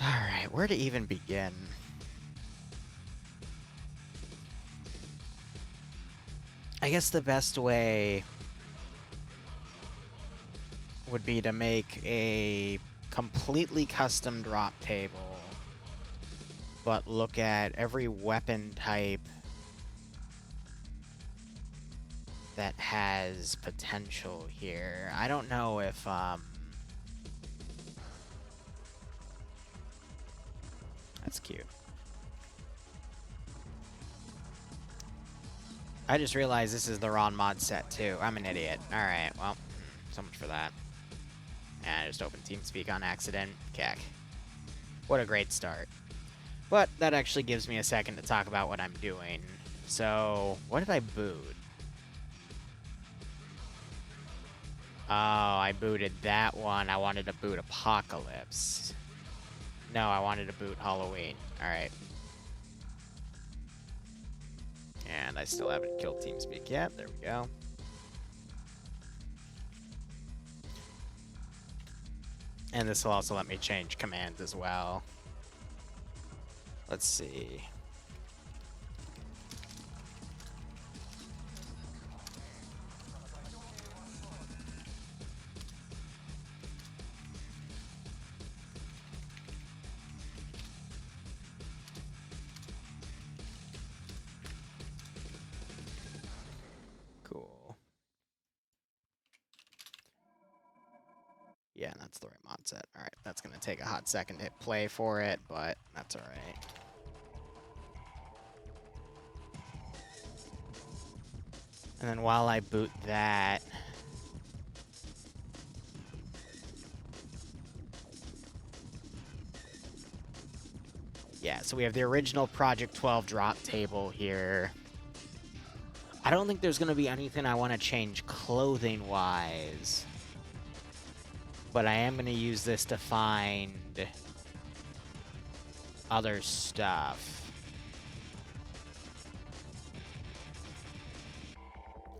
Alright, where to even begin? I guess the best way would be to make a completely custom drop table, but look at every weapon type that has potential here. I don't know if, that's cute. I just realized this is the wrong mod set, too. I'm an idiot. Alright, well, so much for that. And I just opened TeamSpeak on accident. Cack. What a great start. But that actually gives me a second to talk about what I'm doing. So, what did I boot? Oh, I booted that one. I wanted to boot Apocalypse. No, I wanted to boot Halloween. Alright. And I still haven't killed TeamSpeak yet. There we go. And this will also let me change commands as well. Let's see. Cool. Yeah, that's the right mod set. Alright, that's going to take a hot second to hit play for it, but that's alright. And then while I boot that... Yeah, so we have the original Project 12 drop table here. I don't think there's going to be anything I want to change clothing-wise. But I am going to use this to find other stuff.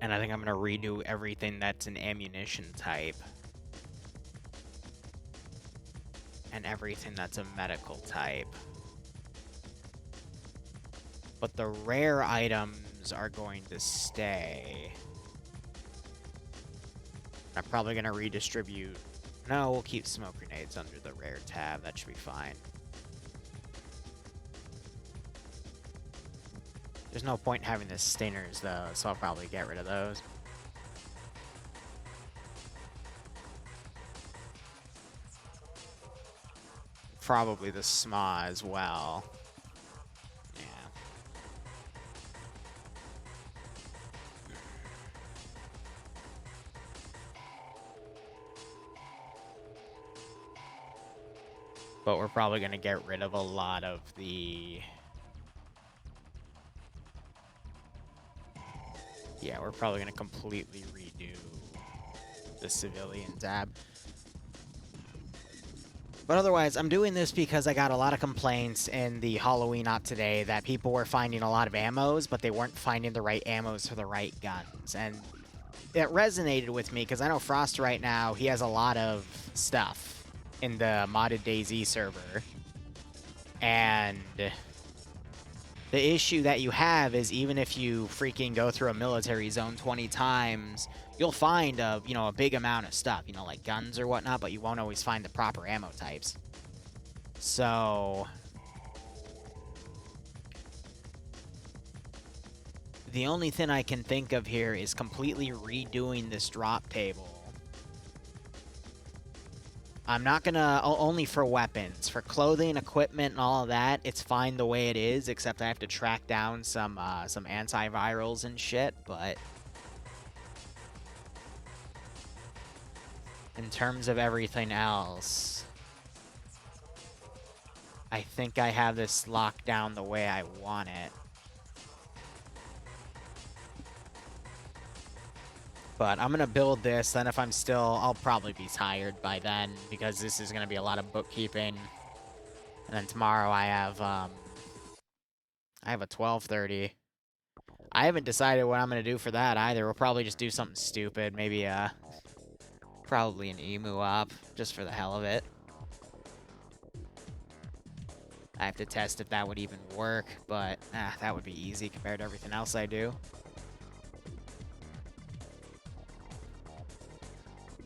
And I think I'm going to redo everything that's an ammunition type. And everything that's a medical type. But the rare items are going to stay. I'm probably going to redistribute. No, we'll keep smoke grenades under the rare tab. That should be fine. There's no point in having the stingers, though, so I'll probably get rid of those. Probably the SMA as well. Yeah. But we're probably going to get rid of a lot of the... Yeah, we're probably going to completely redo the civilian tab. But otherwise, I'm doing this because I got a lot of complaints in the Halloween op today that people were finding a lot of ammos, but they weren't finding the right ammos for the right guns. And it resonated with me because I know Frost right now, he has a lot of stuff in the modded DayZ server. And the issue that you have is even if you freaking go through a military zone 20 times, you'll find a big amount of stuff, like guns or whatnot, but you won't always find the proper ammo types. So the only thing I can think of here is completely redoing this drop table. I'm not gonna, only for weapons. For clothing, equipment, and all of that, it's fine the way it is, except I have to track down some antivirals and shit, but... In terms of everything else, I think I have this locked down the way I want it. But I'm going to build this, then if I'm still... I'll probably be tired by then, because this is going to be a lot of bookkeeping. And then tomorrow I have a 12:30. I haven't decided what I'm going to do for that either. We'll probably just do something stupid. Maybe, probably an emu op, just for the hell of it. I have to test if that would even work, but that would be easy compared to everything else I do.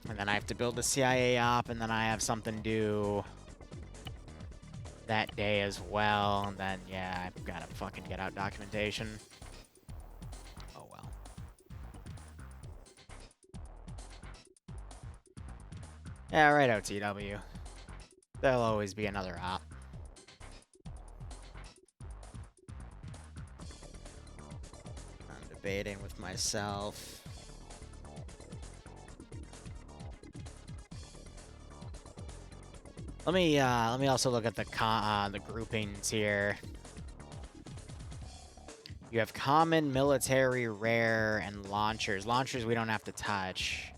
And then I have to build the CIA op, and then I have something due that day as well. And then, yeah, I've got to fucking get out documentation. Oh, well. Yeah, right, OTW. There'll always be another op. I'm debating with myself. Let me also look at the groupings here. You have common, military, rare, and launchers. Launchers we don't have to touch.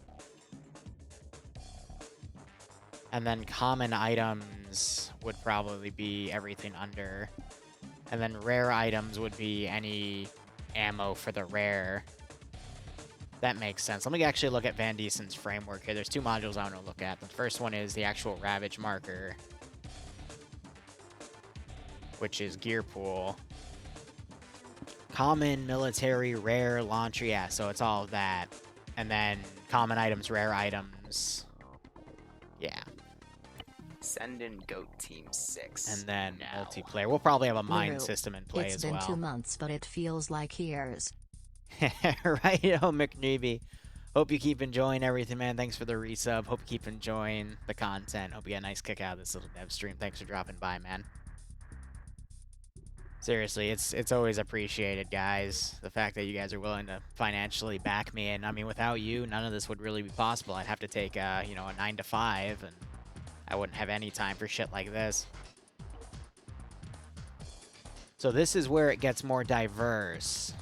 And then common items would probably be everything under. And then rare items would be any ammo for the rare. That makes sense. Let me actually look at Van Diesen's framework here. There's two modules I want to look at. The first one is the actual Ravage marker, which is gear pool. Common, military, rare, launcher. Yeah, so it's all of that. And then common items, rare items. Yeah. Send in Goat Team 6. And then now. multiplayer. We'll probably have a mine Liru, system in play as well. It's been 2 months, but it feels like years. Right, McNeeby. Hope you keep enjoying everything, man. Thanks for the resub. Hope you keep enjoying the content. Hope you get a nice kick out of this little dev stream. Thanks for dropping by, man. Seriously, it's always appreciated, guys. The fact that you guys are willing to financially back me. And, I mean, without you, none of this would really be possible. I'd have to take, you know, a 9 to 5, and I wouldn't have any time for shit like this. So this is where it gets more diverse.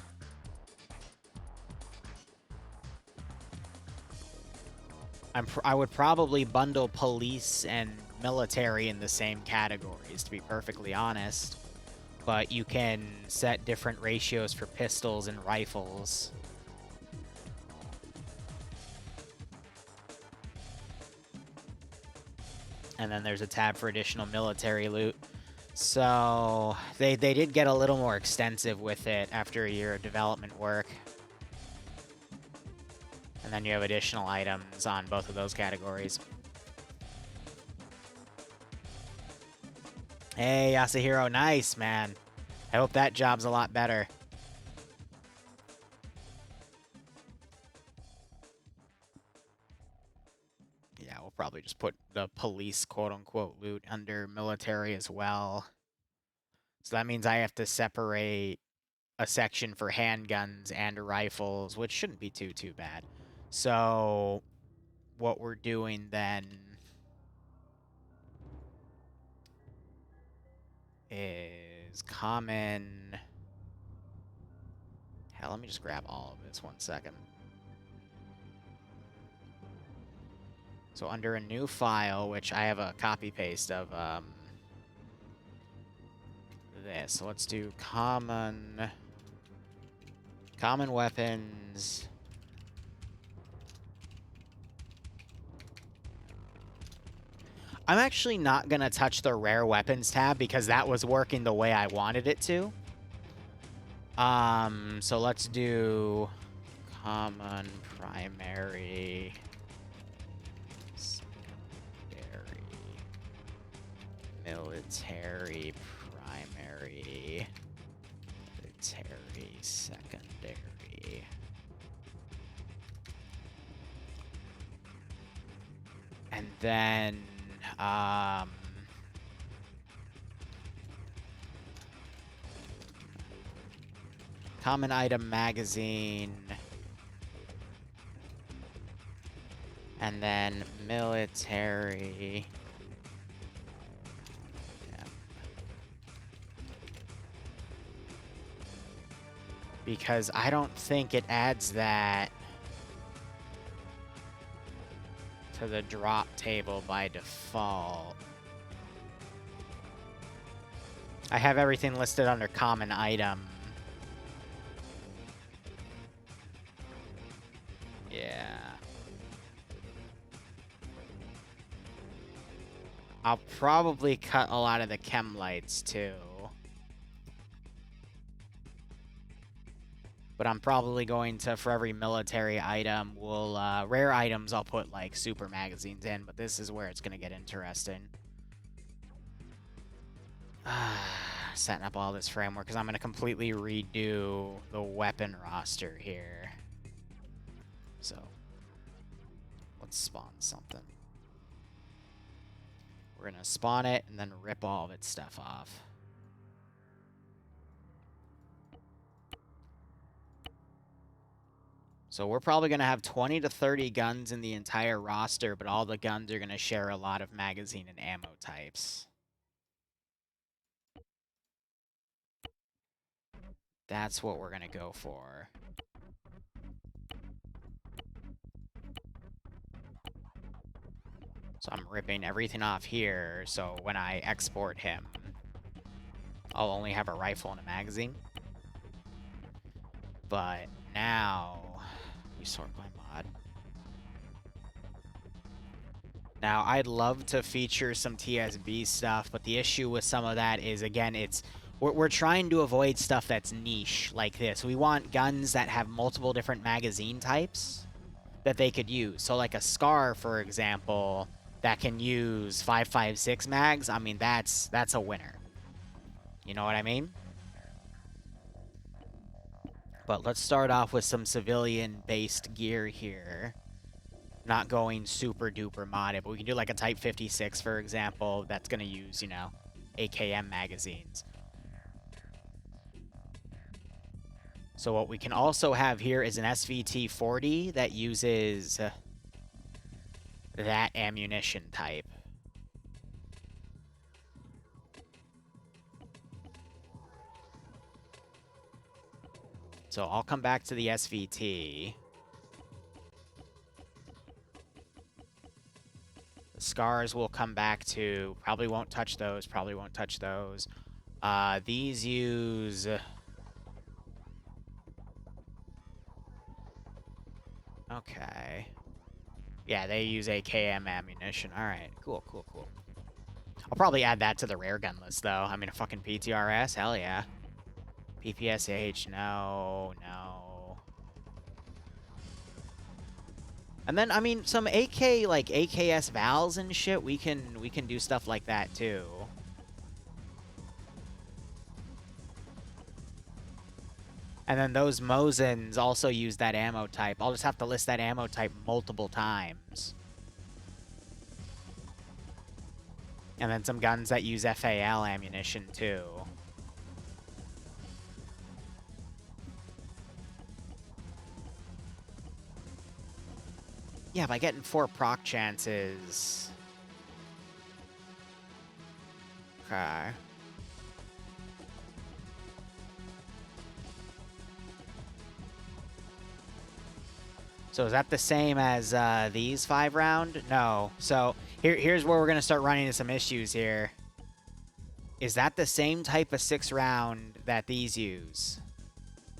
I would probably bundle police and military in the same categories, to be perfectly honest. But you can set different ratios for pistols and rifles. And then there's a tab for additional military loot. So they did get a little more extensive with it after a year of development work. And then you have additional items on both of those categories. Hey, Yasuhiro, nice, man. I hope that job's a lot better. Yeah, we'll probably just put the police quote-unquote loot under military as well. So that means I have to separate a section for handguns and rifles, which shouldn't be too bad. So what we're doing then is common. Hell, let me just grab all of this 1 second. So under a new file, which I have a copy paste of this. So let's do common weapons. I'm actually not going to touch the rare weapons tab because that was working the way I wanted it to. So let's do common, primary, secondary, military, primary, military, secondary. And then common item magazine, and then military. Yeah. Because I don't think it adds that to the drop table by default. I have everything listed under common item. Yeah. I'll probably cut a lot of the chem lights too. But I'm probably going to, for every military item, we'll, rare items, I'll put, like, super magazines in, but this is where it's going to get interesting. Setting up all this framework, because I'm going to completely redo the weapon roster here. So, let's spawn something. We're going to spawn it, and then rip all of its stuff off. So we're probably going to have 20 to 30 guns in the entire roster, but all the guns are going to share a lot of magazine and ammo types. That's what we're going to go for. So I'm ripping everything off here, so when I export him, I'll only have a rifle and a magazine. But now, we sort by mod. Now, I'd love to feature some TSB stuff, but the issue with some of that is, again, we're trying to avoid stuff that's niche like this. We want guns that have multiple different magazine types that they could use. So like a SCAR, for example, that can use 5.56 mags. I mean, that's a winner. You know what I mean? But let's start off with some civilian-based gear here. Not going super duper modded, but we can do like a Type 56, for example, that's going to use, you know, AKM magazines. So what we can also have here is an SVT-40 that uses that ammunition type. So I'll come back to the SVT. The SCARs will come back to, probably won't touch those, probably won't touch those. These use... Okay. Yeah, they use AKM ammunition. Alright, cool, cool, cool. I'll probably add that to the rare gun list, though. I mean, a fucking PTRS? Hell yeah. PPSH, no, no. And then, I mean, some AK, like, AKS Vals and shit, we can do stuff like that, too. And then those Mosins also use that ammo type. I'll just have to list that ammo type multiple times. And then some guns that use FAL ammunition, too. Yeah, by getting 4 proc chances... Okay. So is that the same as these 5-round? No. So here's where we're going to start running into some issues here. Is that the same type of 6-round that these use?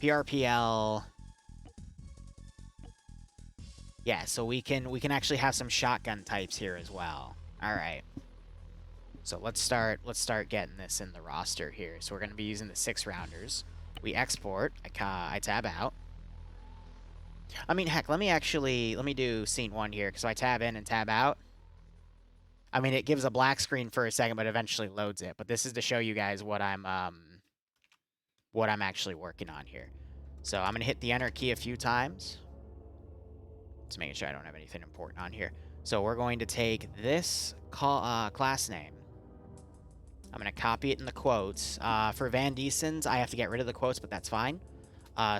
PRPL. Yeah, so we can actually have some shotgun types here as well. All right. So let's start getting this in the roster here. So we're going to be using the 6-rounders. We export. I tab out. I mean, heck, let me do scene 1 here, because I tab in and tab out. I mean, it gives a black screen for a second, but eventually loads it. But this is to show you guys what I'm actually working on here. So I'm gonna hit the enter key a few times. Just making sure I don't have anything important on here. So we're going to take this class name. I'm gonna copy it in the quotes. For Van Diesen's, I have to get rid of the quotes, but that's fine.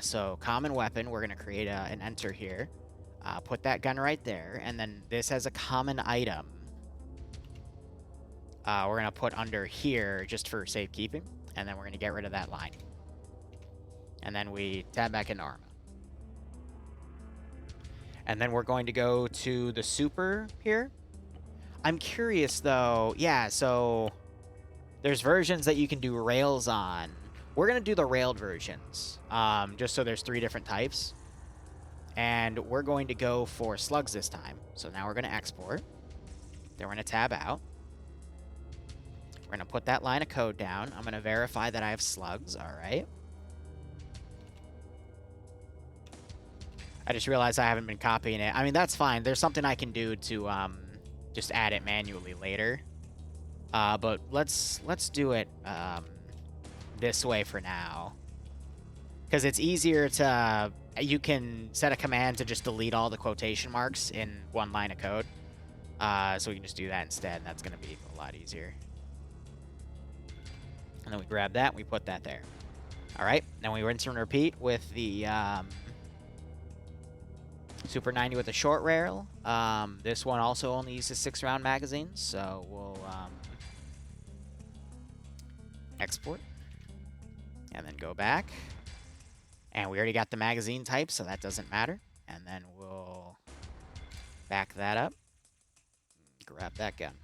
So common weapon, we're going to create an enter here. Put that gun right there. And then this as a common item. We're going to put under here just for safekeeping. And then we're going to get rid of that line. And then we tab back into Arma. And then we're going to go to the super here. I'm curious though. Yeah, so there's versions that you can do rails on. We're going to do the railed versions, just so there's 3 different types. And we're going to go for slugs this time. So now we're going to export. Then we're going to tab out. We're going to put that line of code down. I'm going to verify that I have slugs. All right. I just realized I haven't been copying it. I mean, that's fine. There's something I can do to just add it manually later. But let's do it this way for now. Because it's easier to... You can set a command to just delete all the quotation marks in one line of code. So we can just do that instead, and that's going to be a lot easier. And then we grab that, and we put that there. All right, then we rinse and repeat with the Super 90 with a short rail. This one also only uses 6-round magazines, so we'll export. And then go back. And we already got the magazine type, so that doesn't matter. And then we'll back that up. Grab that gun.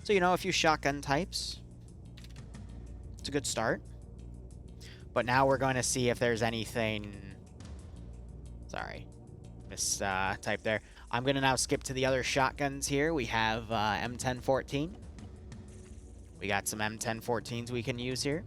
So you know a few shotgun types. It's a good start. But now we're going to see if there's anything... Sorry. Mistype there. I'm going to now skip to the other shotguns here. We have M1014. We got some M1014s we can use here.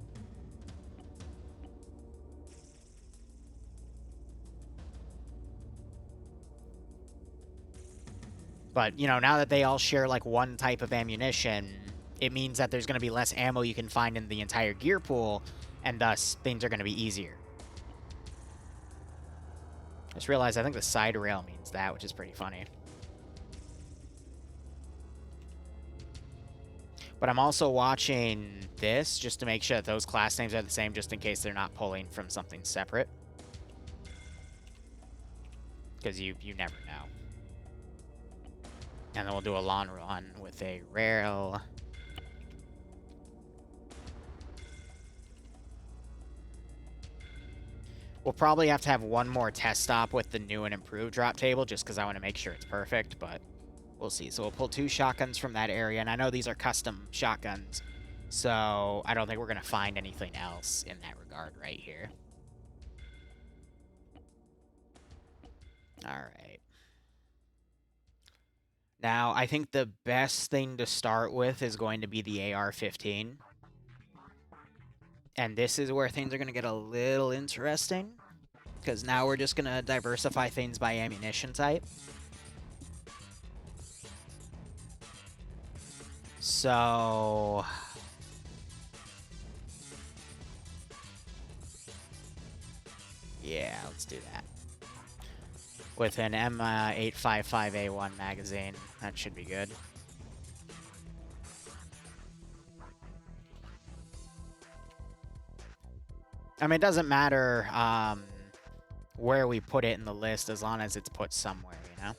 But, you know, now that they all share, like, one type of ammunition, it means that there's going to be less ammo you can find in the entire gear pool, and thus, things are going to be easier. Just realized I think the side rail means that, which is pretty funny. But I'm also watching this, just to make sure that those class names are the same, just in case they're not pulling from something separate. Because you never know. And then we'll do a long run with a rail. We'll probably have to have one more test stop with the new and improved drop table, just because I want to make sure it's perfect, but we'll see. So we'll pull 2 shotguns from that area, and I know these are custom shotguns, so I don't think we're going to find anything else in that regard right here. All right. Now, I think the best thing to start with is going to be the AR-15. And this is where things are going to get a little interesting, because now we're just going to diversify things by ammunition type. So... yeah, let's do that. With an M855A1 magazine. That should be good. I mean, it doesn't matter where we put it in the list as long as it's put somewhere, you know?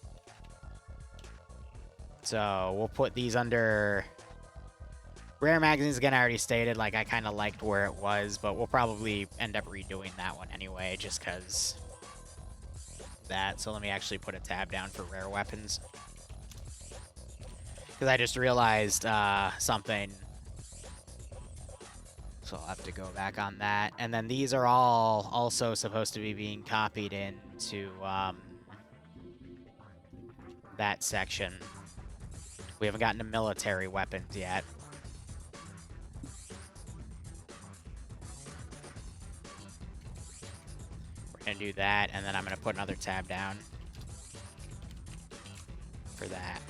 So we'll put these under... Rare magazines, again, I already stated, like, I kind of liked where it was, but we'll probably end up redoing that one anyway, just because... that. So let me actually put a tab down for rare weapons. Because I just realized something. So I'll have to go back on that. And then these are all also supposed to be being copied into that section. We haven't gotten to military weapons yet. We're going to do that, and then I'm going to put another tab down for that.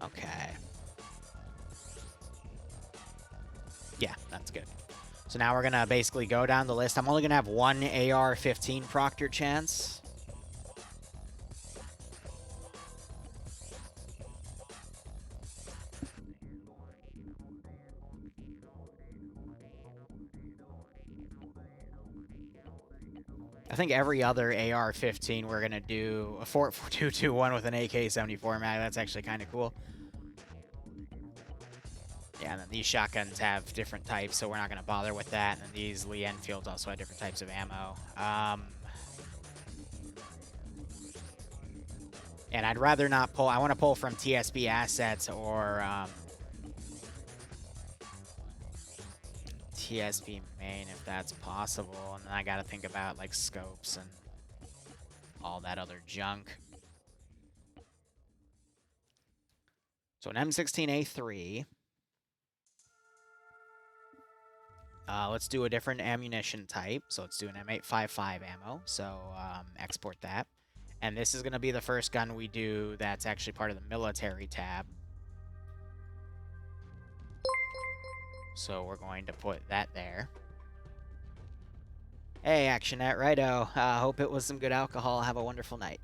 Okay. Yeah, that's good. So now we're going to basically go down the list. I'm only going to have one AR-15 proctor chance. I think every other AR-15 we're going to do a 4.221 with an AK-74 mag. That's actually kind of cool. Yeah, and then these shotguns have different types, so we're not going to bother with that. And then these Lee Enfields also have different types of ammo. And I'd rather not pull. I want to pull from TSB assets or TSB main if that's possible. And then I got to think about like scopes and all that other junk. So an M16A3. Let's do a different ammunition type. So let's do an M855 ammo. So export that. And this is going to be the first gun we do that's actually part of the military tab. So we're going to put that there. Hey, Actionette, righto. Hope it was some good alcohol. Have a wonderful night.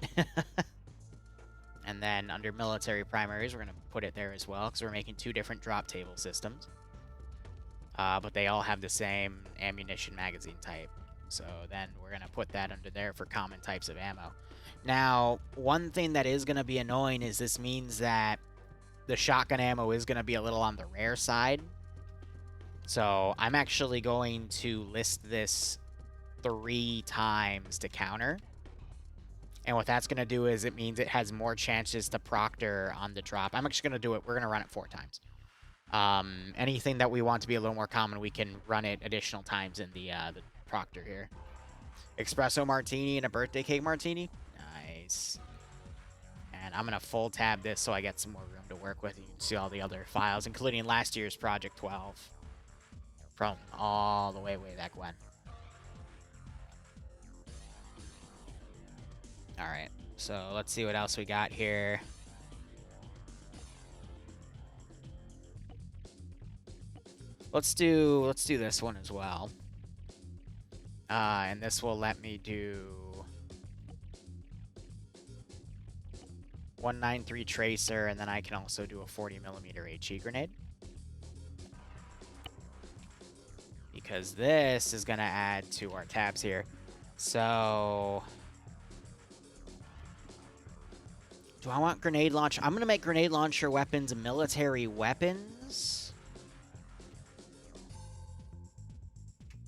And then under military primaries, we're going to put it there as well, because we're making 2 different drop table systems. But they all have the same ammunition magazine type. So then we're going to put that under there for common types of ammo. Now, one thing that is going to be annoying is this means that the shotgun ammo is going to be a little on the rare side. So I'm actually going to list this 3 times to counter. And what that's going to do is it means it has more chances to proctor on the drop. I'm actually going to do it. We're going to run it 4 times. Anything that we want to be a little more common, we can run it additional times in the proctor here. Espresso martini and a birthday cake martini. Nice. And I'm going to full tab this so I get some more room to work with. You can see all the other files, including last year's Project 12. From all the way back when. Alright, so let's see what else we got here. Let's do this one as well. And this will let me do 193 tracer, and then I can also do a 40mm HE grenade. Because this is going to add to our tabs here. So do I want grenade launcher? I'm going to make grenade launcher weapons military weapons.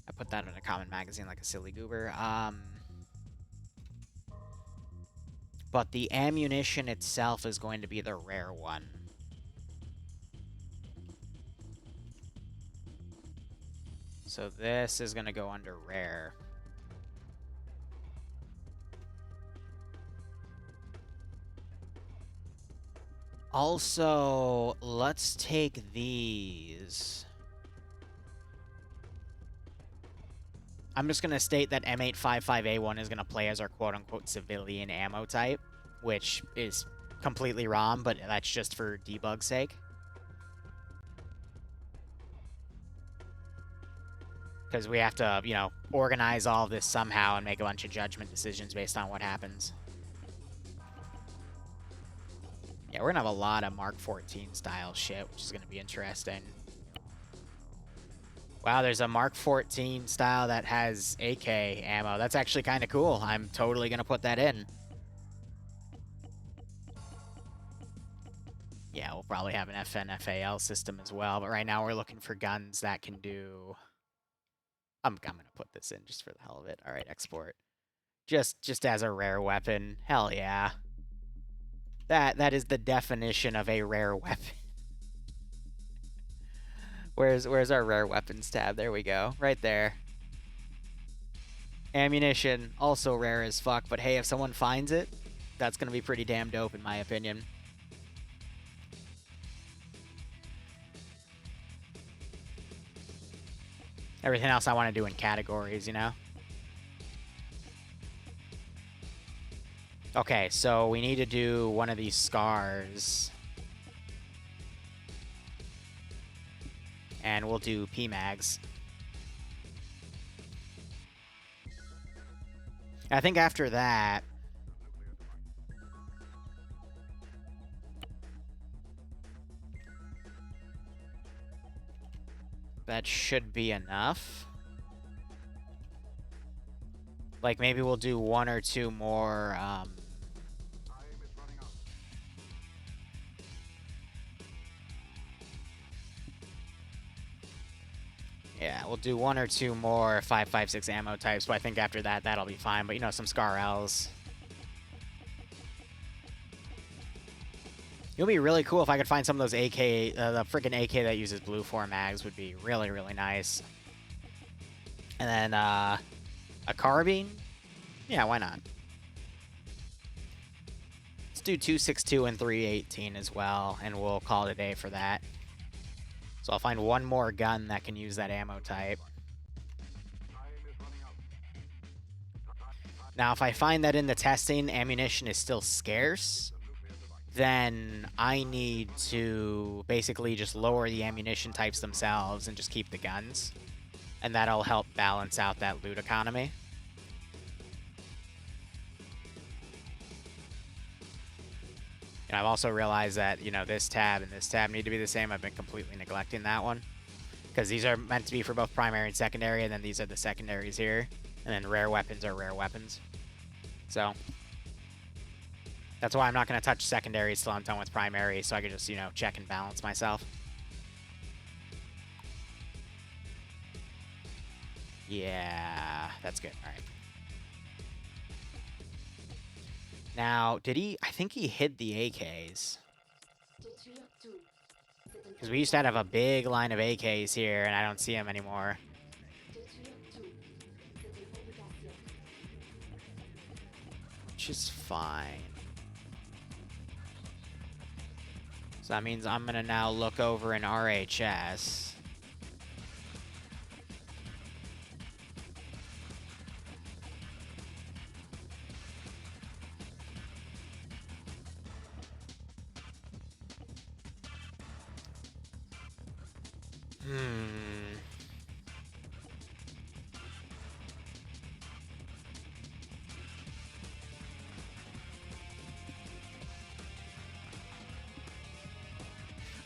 I put that in a common magazine like a silly goober. But the ammunition itself is going to be the rare one. So this is going to go under rare. Also, let's take these. I'm just going to state that M855A1 is going to play as our quote-unquote civilian ammo type, which is completely wrong, but that's just for debug's sake. Because we have to, you know, organize all of this somehow and make a bunch of judgment decisions based on what happens. Yeah, we're going to have a lot of Mark 14 style shit, which is going to be interesting. Wow, there's a Mark 14 style that has AK ammo. That's actually kind of cool. I'm totally going to put that in. Yeah, we'll probably have an FNFAL system as well, but right now we're looking for guns that can do... I'm going to put this in just for the hell of it. All right, export. Just as a rare weapon. Hell yeah. That is the definition of a rare weapon. Where's our rare weapons tab? There we go. Right there. Ammunition, also rare as fuck, but hey, if someone finds it, that's going to be pretty damn dope in my opinion. Everything else I want to do in categories, you know? Okay, so we need to do one of these scars. And we'll do PMags. I think after that... that should be enough. Like, maybe we'll do 1 or 2 more, yeah, we'll do 1 or 2 more 5.56 ammo types, but I think after that, that'll be fine. But, you know, some Scar Ls. It would be really cool if I could find some of those AK, the freaking AK that uses blue 4 mags would be really, really nice. And then, a carbine? Yeah, why not? Let's do 262 and 318 as well, and we'll call it a day for that. So I'll find one more gun that can use that ammo type. Now, if I find that in the testing ammunition is still scarce, then I need to basically just lower the ammunition types themselves and just keep the guns. And that'll help balance out that loot economy. And I've also realized that, you know, this tab and this tab need to be the same. I've been completely neglecting that one. Because these are meant to be for both primary and secondary, and then these are the secondaries here. And then rare weapons are rare weapons. So that's why I'm not going to touch secondaries till I'm done with primary, so I can just, you know, check and balance myself. Yeah, that's good. All right. Now, did he... I think he hid the AKs. Because we used to have a big line of AKs here, and I don't see them anymore. Which is fine. So that means I'm going to now look over in RHS.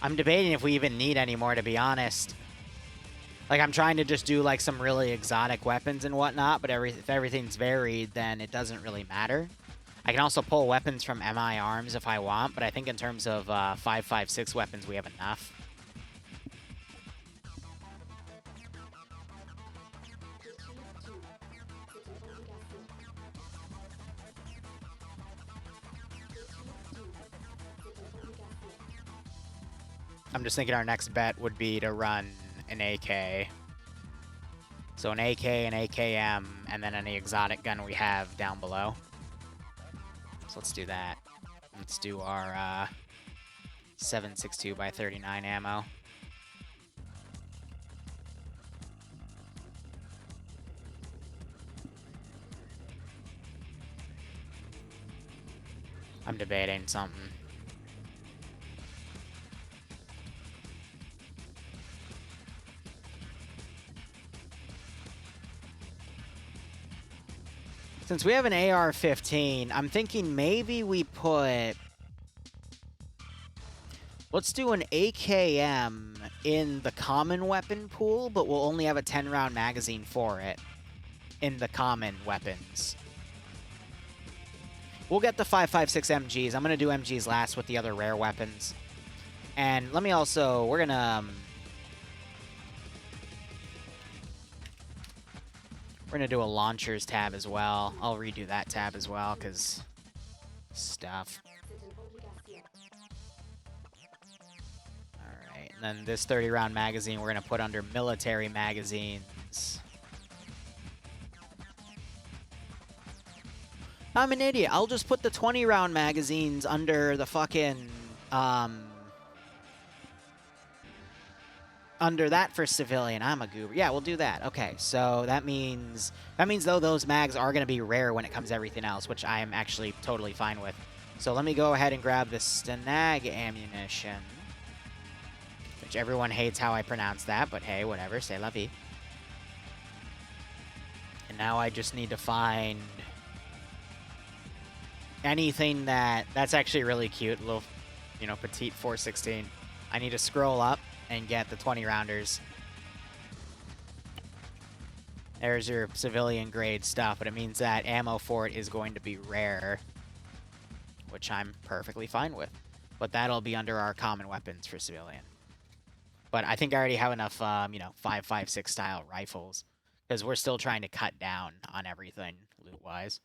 I'm debating if we even need any more, to be honest. Like, I'm trying to just do, like, some really exotic weapons and whatnot, but if everything's varied, then it doesn't really matter. I can also pull weapons from MI arms if I want, but I think in terms of 5.56 weapons, we have enough. I'm just thinking our next bet would be to run an AK. So an AK, an AKM, and then any exotic gun we have down below. So let's do that. Let's do our 7.62 by 39 ammo. I'm debating something. Since we have an AR-15, I'm thinking maybe we put... Let's do an AKM in the common weapon pool, but we'll only have a 10-round magazine for it in the common weapons. We'll get the 5.56 MGs. I'm going to do MGs last with the other rare weapons. And let me also... We're going to... We're going to do a launchers tab as well. I'll redo that tab as well, because stuff. Alright, and then this 30-round magazine we're going to put under military magazines. I'm an idiot. I'll just put the 20-round magazines under the fucking... under that for civilian. I'm a goober. Yeah, we'll do that. Okay, so that means though those mags are going to be rare when it comes to everything else, which I am actually totally fine with. So let me go ahead and grab the Stanag ammunition, which everyone hates how I pronounce that, but hey, whatever. C'est la vie. And now I just need to find anything that's actually really cute. Little, you know, petite 416. I need to scroll up and get the 20-rounders. There's your civilian-grade stuff, but it means that ammo for it is going to be rare, which I'm perfectly fine with. But that'll be under our common weapons for civilian. But I think I already have enough, you know, 5.56 style rifles, because we're still trying to cut down on everything loot-wise.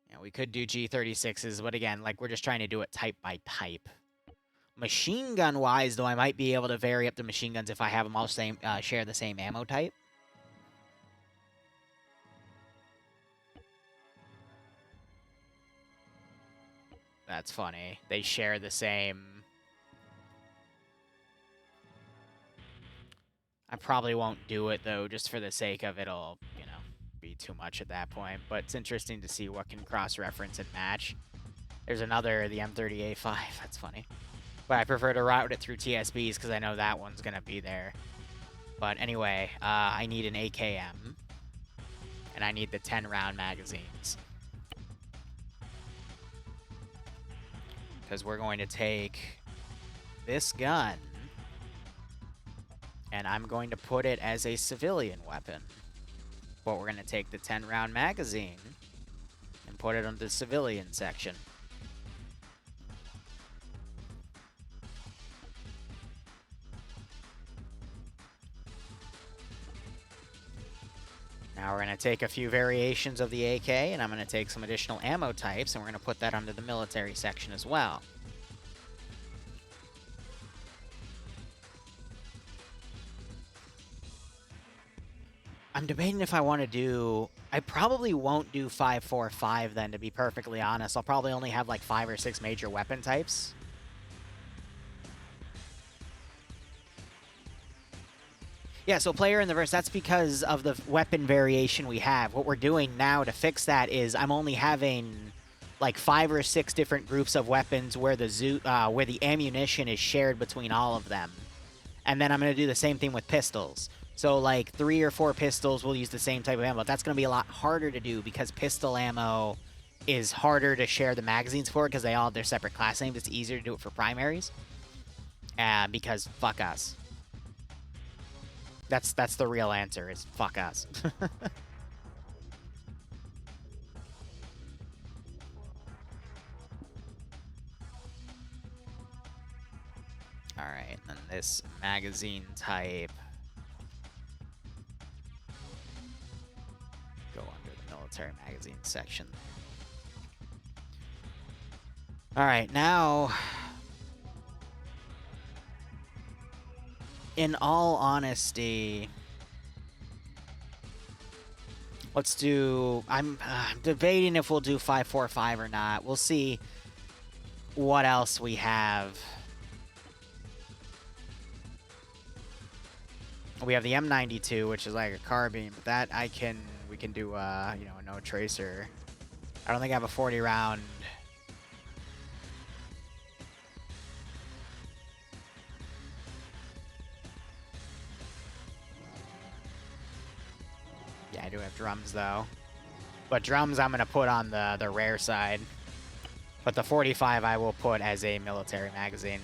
Yeah, we could do G36s, but again, like, we're just trying to do it type by type. Machine gun-wise, though, I might be able to vary up the machine guns if I have them all share the same ammo type. That's funny. They share the same... I probably won't do it, though, just for the sake of it'll, you know, be too much at that point. But it's interesting to see what can cross-reference and match. There's another, the M30A5. That's funny. But I prefer to route it through TSBs because I know that one's going to be there. But anyway, I need an AKM. And I need the 10-round magazines. Because we're going to take this gun, and I'm going to put it as a civilian weapon. But we're going to take the 10-round magazine and put it on the civilian section. Now we're going to take a few variations of the AK, and I'm going to take some additional ammo types, and we're going to put that under the military section as well. I'm debating if I want to do... I probably won't do 5.45 then, to be perfectly honest. I'll probably only have like 5 or 6 major weapon types. Yeah, so player in the verse, that's because of the weapon variation we have. What we're doing now to fix that is I'm only having like 5 or 6 different groups of weapons where the ammunition is shared between all of them. And then I'm going to do the same thing with pistols. So like 3 or 4 pistols will use the same type of ammo. That's going to be a lot harder to do because pistol ammo is harder to share the magazines for because they all have their separate class names. It's easier to do it for primaries. Because fuck us. That's the real answer, is fuck us. Alright, and this magazine type. Go under the military magazine section. Alright, now... in all honesty, let's do... I'm debating if we'll do 5.45 or not. We'll see what else we have. We have the M92, which is like a carbine, but that we can do, you know, a no tracer. I don't think I have a 40 round. Yeah, I do have drums, though. But drums I'm going to put on the rare side. But the 45 I will put as a military magazine.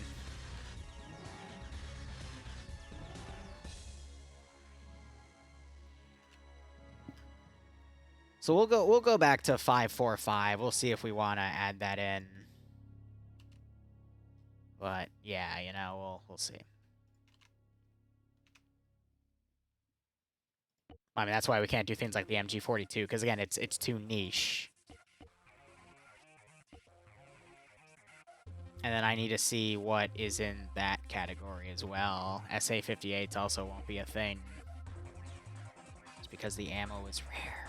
So we'll go back to 5.45. We'll see if we want to add that in. But yeah, you know, we'll see. I mean, that's why we can't do things like the MG42, because again, it's too niche. And then I need to see what is in that category as well. SA-58s also won't be a thing. It's because the ammo is rare.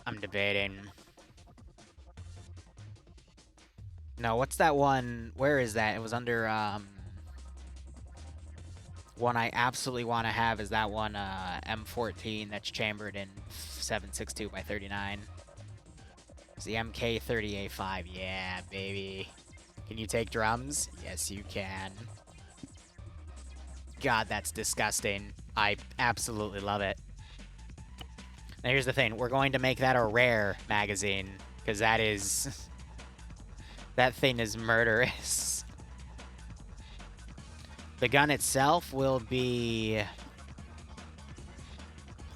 I'm debating. No, what's that one? Where is that? It was under, one I absolutely want to have is that one, M14 that's chambered in 7.62 by 39. It's the MK30A5. Yeah, baby. Can you take drums? Yes, you can. God, that's disgusting. I absolutely love it. Now, here's the thing. We're going to make that a rare magazine, because that is... that thing is murderous. The gun itself will be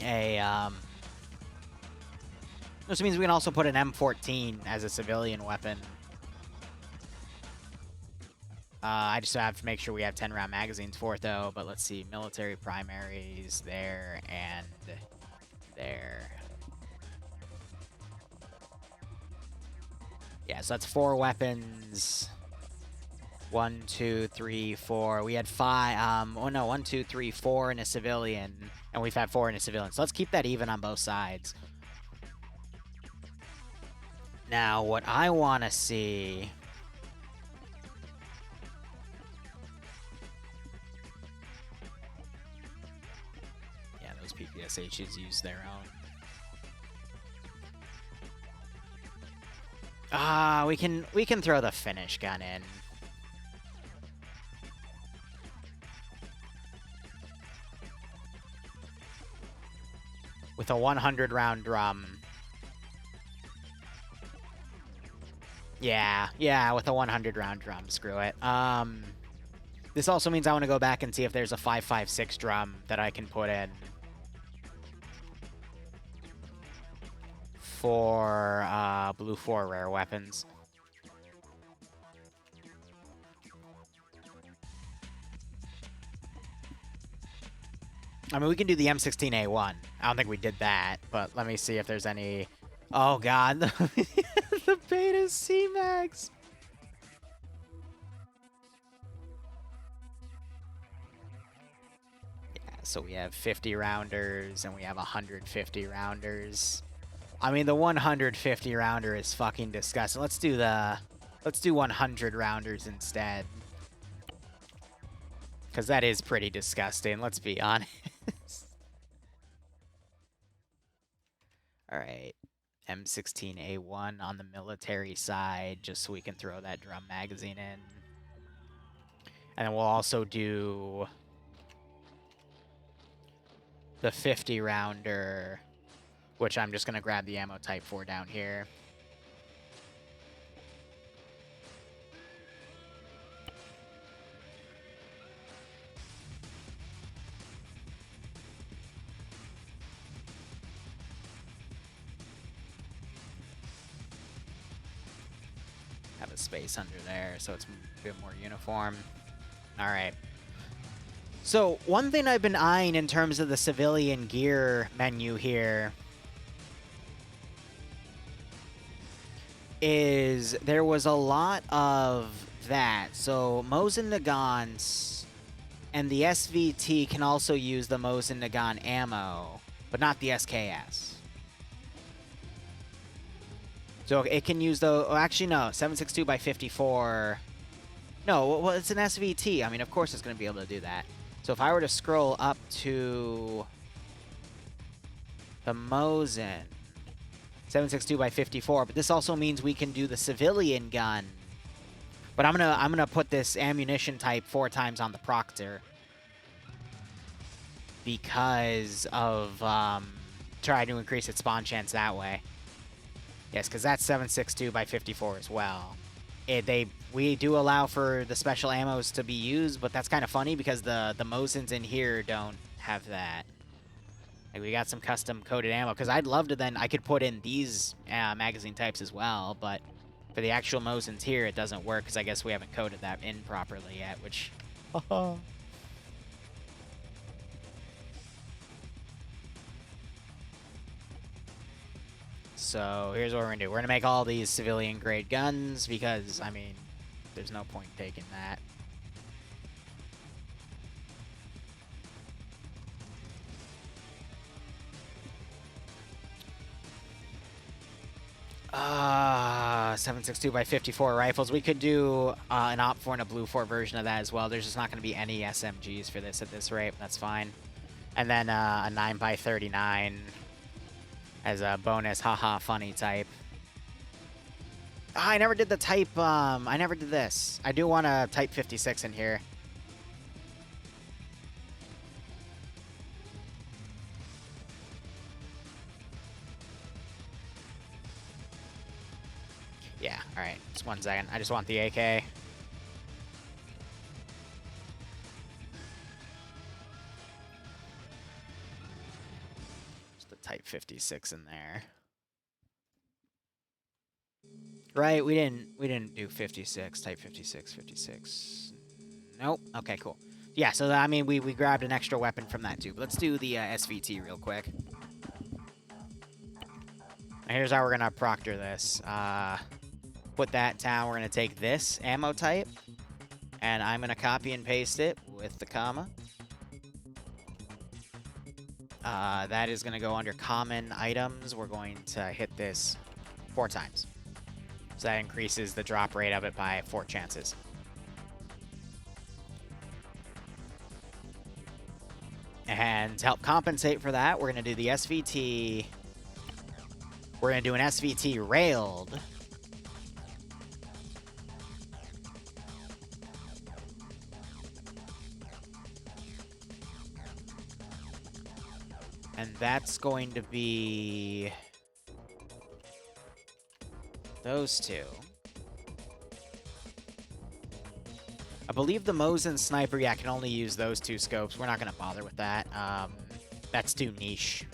a, This means we can also put an M14 as a civilian weapon. I just have to make sure we have 10-round magazines for it, though. But let's see. Military primaries there and there. Yeah, so that's 4 weapons. 1, 2, 3, 4. We had 5. Oh no, 1, 2, 3, 4 in a civilian, and we've had 4 in a civilian. So let's keep that even on both sides. Now, what I want to see. Yeah, those PPSHs use their own. We can throw the finish gun in. With a 100-round drum. Yeah, with a 100-round drum, screw it. This also means I want to go back and see if there's a 5.56 drum that I can put in for blue 4 rare weapons. I mean, we can do the M16A1. I don't think we did that, but let me see if there's any... Oh, God. The beta C-Max. Yeah, so we have 50 rounders, and we have 150 rounders. I mean, the 150 rounder is fucking disgusting. Let's do 100 rounders instead. Because that is pretty disgusting, let's be honest. Alright. M16A1 on the military side, just so we can throw that drum magazine in. And then we'll also do the 50 rounder, which I'm just going to grab the ammo type for down here. Have a space under there so it's a bit more uniform. All right. So one thing I've been eyeing in terms of the civilian gear menu here is there was a lot of that. So Mosin Nagants and the SVT can also use the Mosin Nagant ammo, but not the SKS. So it can use the... Oh, actually, no. 7.62 by 54. No, well, it's an SVT. I mean, of course it's going to be able to do that. So if I were to scroll up to the Mosin, 7.62 by 54. But this also means we can do the civilian gun. But I'm gonna put this ammunition type 4 times on the Proctor because of trying to increase its spawn chance that way. Yes, because that's 7.62 by 54 as well. We do allow for the special ammos to be used, but that's kind of funny because the Mosins in here don't have that. Like, we got some custom coded ammo, because I'd love to then, I could put in these magazine types as well, but for the actual Mosins here, it doesn't work, because I guess we haven't coded that in properly yet, which... So here's what we're going to do. We're going to make all these civilian-grade guns because, I mean, there's no point taking that. Ah, 7.62 by 54 rifles. We could do an Op 4 and a Blue 4 version of that as well. There's just not going to be any SMGs for this at this rate. That's fine. And then a 9 by 39 as a bonus, haha, funny type. I never did the type, I never did this. I do want a type 56 in here. Yeah, alright, just 1 second. I just want the AK. Type 56 in there. Right, we didn't do 56, type 56. Nope. Okay, cool. Yeah, so I mean we grabbed an extra weapon from that too. But let's do the SVT real quick. Now here's how we're gonna proctor this. Put that down. We're gonna take this ammo type. And I'm going to copy and paste it with the comma. That is going to go under common items. We're going to hit this 4 times. So that increases the drop rate of it by 4 chances. And to help compensate for that, we're going to do the SVT. We're going to do an SVT railed. And that's going to be those two. I believe the Mosin Sniper, yeah, can only use those 2 scopes. We're not going to bother with that. That's too niche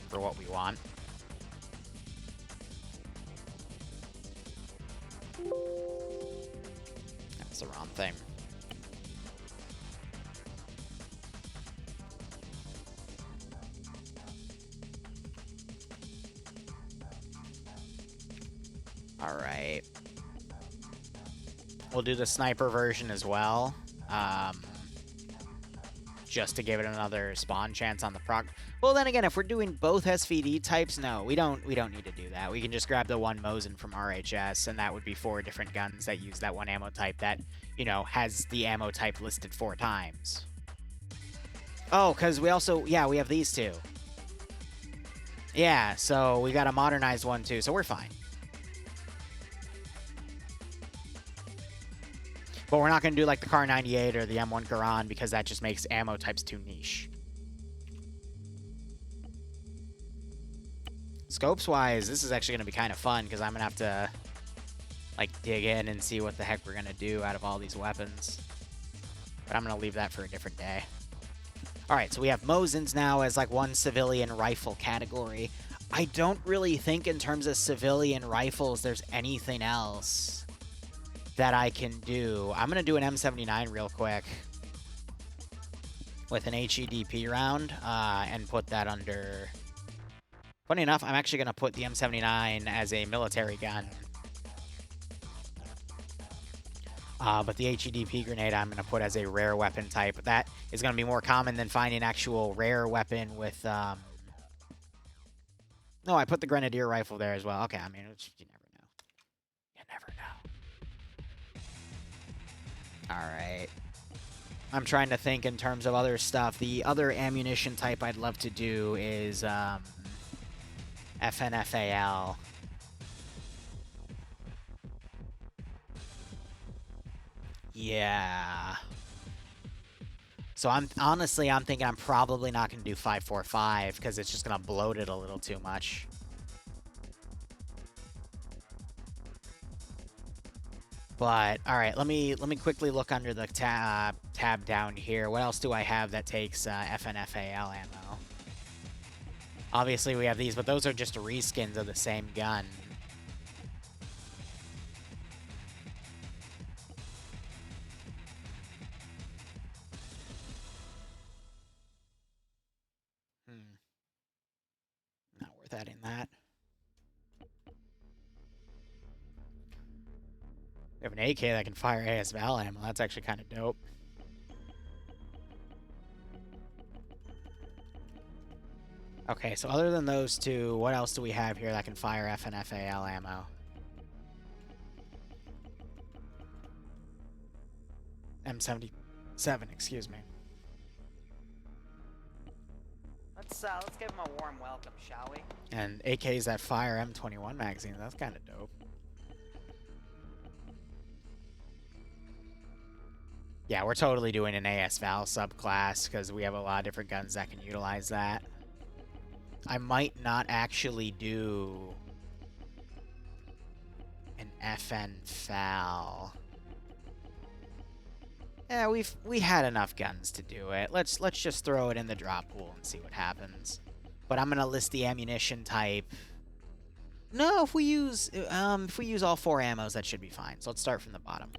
for what we want. That's the wrong thing. All right. We'll do the sniper version as well, just to give it another spawn chance on the proc. Well, then again, if we're doing both SVD types, no, we don't need to do that. We can just grab the one Mosin from RHS, and that would be 4 different guns that use that one ammo type that, you know, has the ammo type listed 4 times. Oh, because we also, yeah, we have these 2. Yeah, so we got a modernized one too, so we're fine. But we're not going to do like the Kar 98 or the M1 Garand because that just makes ammo types too niche. Scopes-wise, this is actually going to be kind of fun because I'm going to have to like dig in and see what the heck we're going to do out of all these weapons. But I'm going to leave that for a different day. All right, so we have Mosins now as like one civilian rifle category. I don't really think in terms of civilian rifles there's anything else that I can do. I'm going to do an M79 real quick with an HEDP round and put that under... Funny enough, I'm actually going to put the M79 as a military gun. But the HEDP grenade I'm going to put as a rare weapon type. That is going to be more common than finding actual rare weapon with... No, I put the grenadier rifle there as well. Okay, I mean, you never know. You never know. Alright. I'm trying to think in terms of other stuff. The other ammunition type I'd love to do is FNFAL. Yeah. So I'm thinking I'm probably not going to do 545 because it's just going to bloat it a little too much. But all right, let me quickly look under the tab down here. What else do I have that takes FNFAL ammo? Obviously we have these, but those are just reskins of the same gun. Not worth adding that. We have an AK that can fire ASVAL ammo. That's actually kind of dope. Okay, so other than those 2, what else do we have here that can fire FNFAL ammo? M77, excuse me. Let's give him a warm welcome, shall we? And AKs that fire M21 magazines. That's kind of dope. Yeah, we're totally doing an ASVAL subclass because we have a lot of different guns that can utilize that. I might not actually do an FNFAL. Yeah, we had enough guns to do it. Let's just throw it in the drop pool and see what happens. But I'm gonna list the ammunition type. No, if we use all 4 ammos, that should be fine. So let's start from the bottom.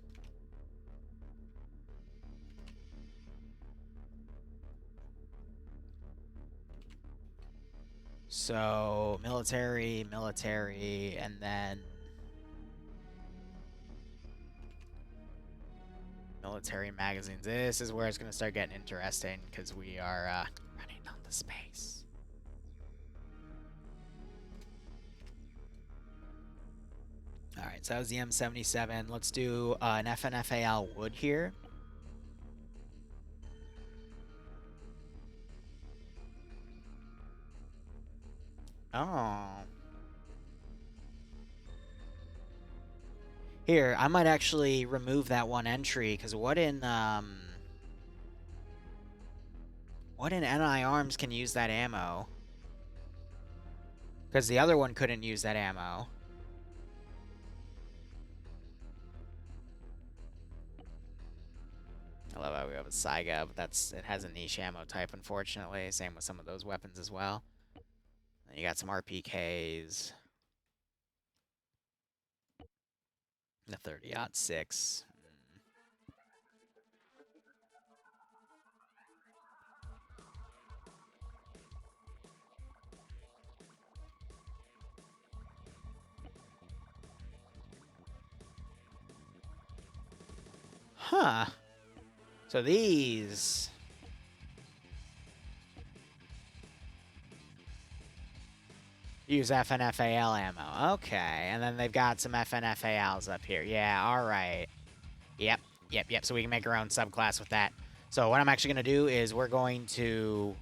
So military, and then military magazines. This is where it's going to start getting interesting because we are running out of space. All right, so that was the M77. Let's do an FNFAL wood here. Oh. Here, I might actually remove that one entry, because what in NI Arms can use that ammo? Because the other one couldn't use that ammo. I love how we have a Saiga, but it has a niche ammo type, unfortunately. Same with some of those weapons as well. Then you got some RPKs. The 30-06. Huh. So these... use FNFAL ammo. Okay, and then they've got some FNFALs up here. Yeah, alright. Yep. So we can make our own subclass with that. So what I'm actually going to do is we're going to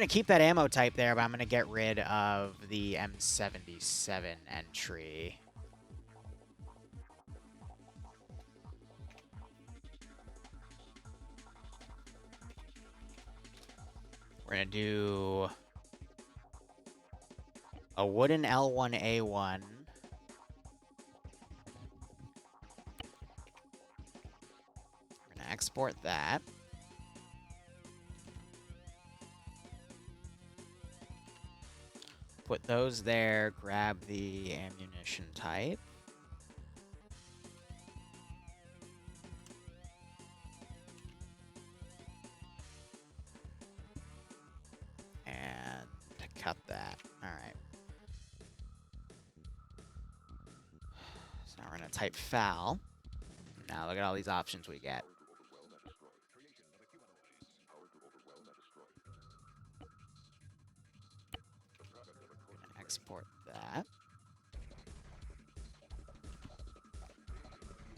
keep that ammo type there, but I'm going to get rid of the M77 entry. We're going to do a wooden L1A1. We're going to export that. Put those there, grab the ammunition type. And cut that. Alright. So now we're going to type FAL. Now look at all these options we get. Export that.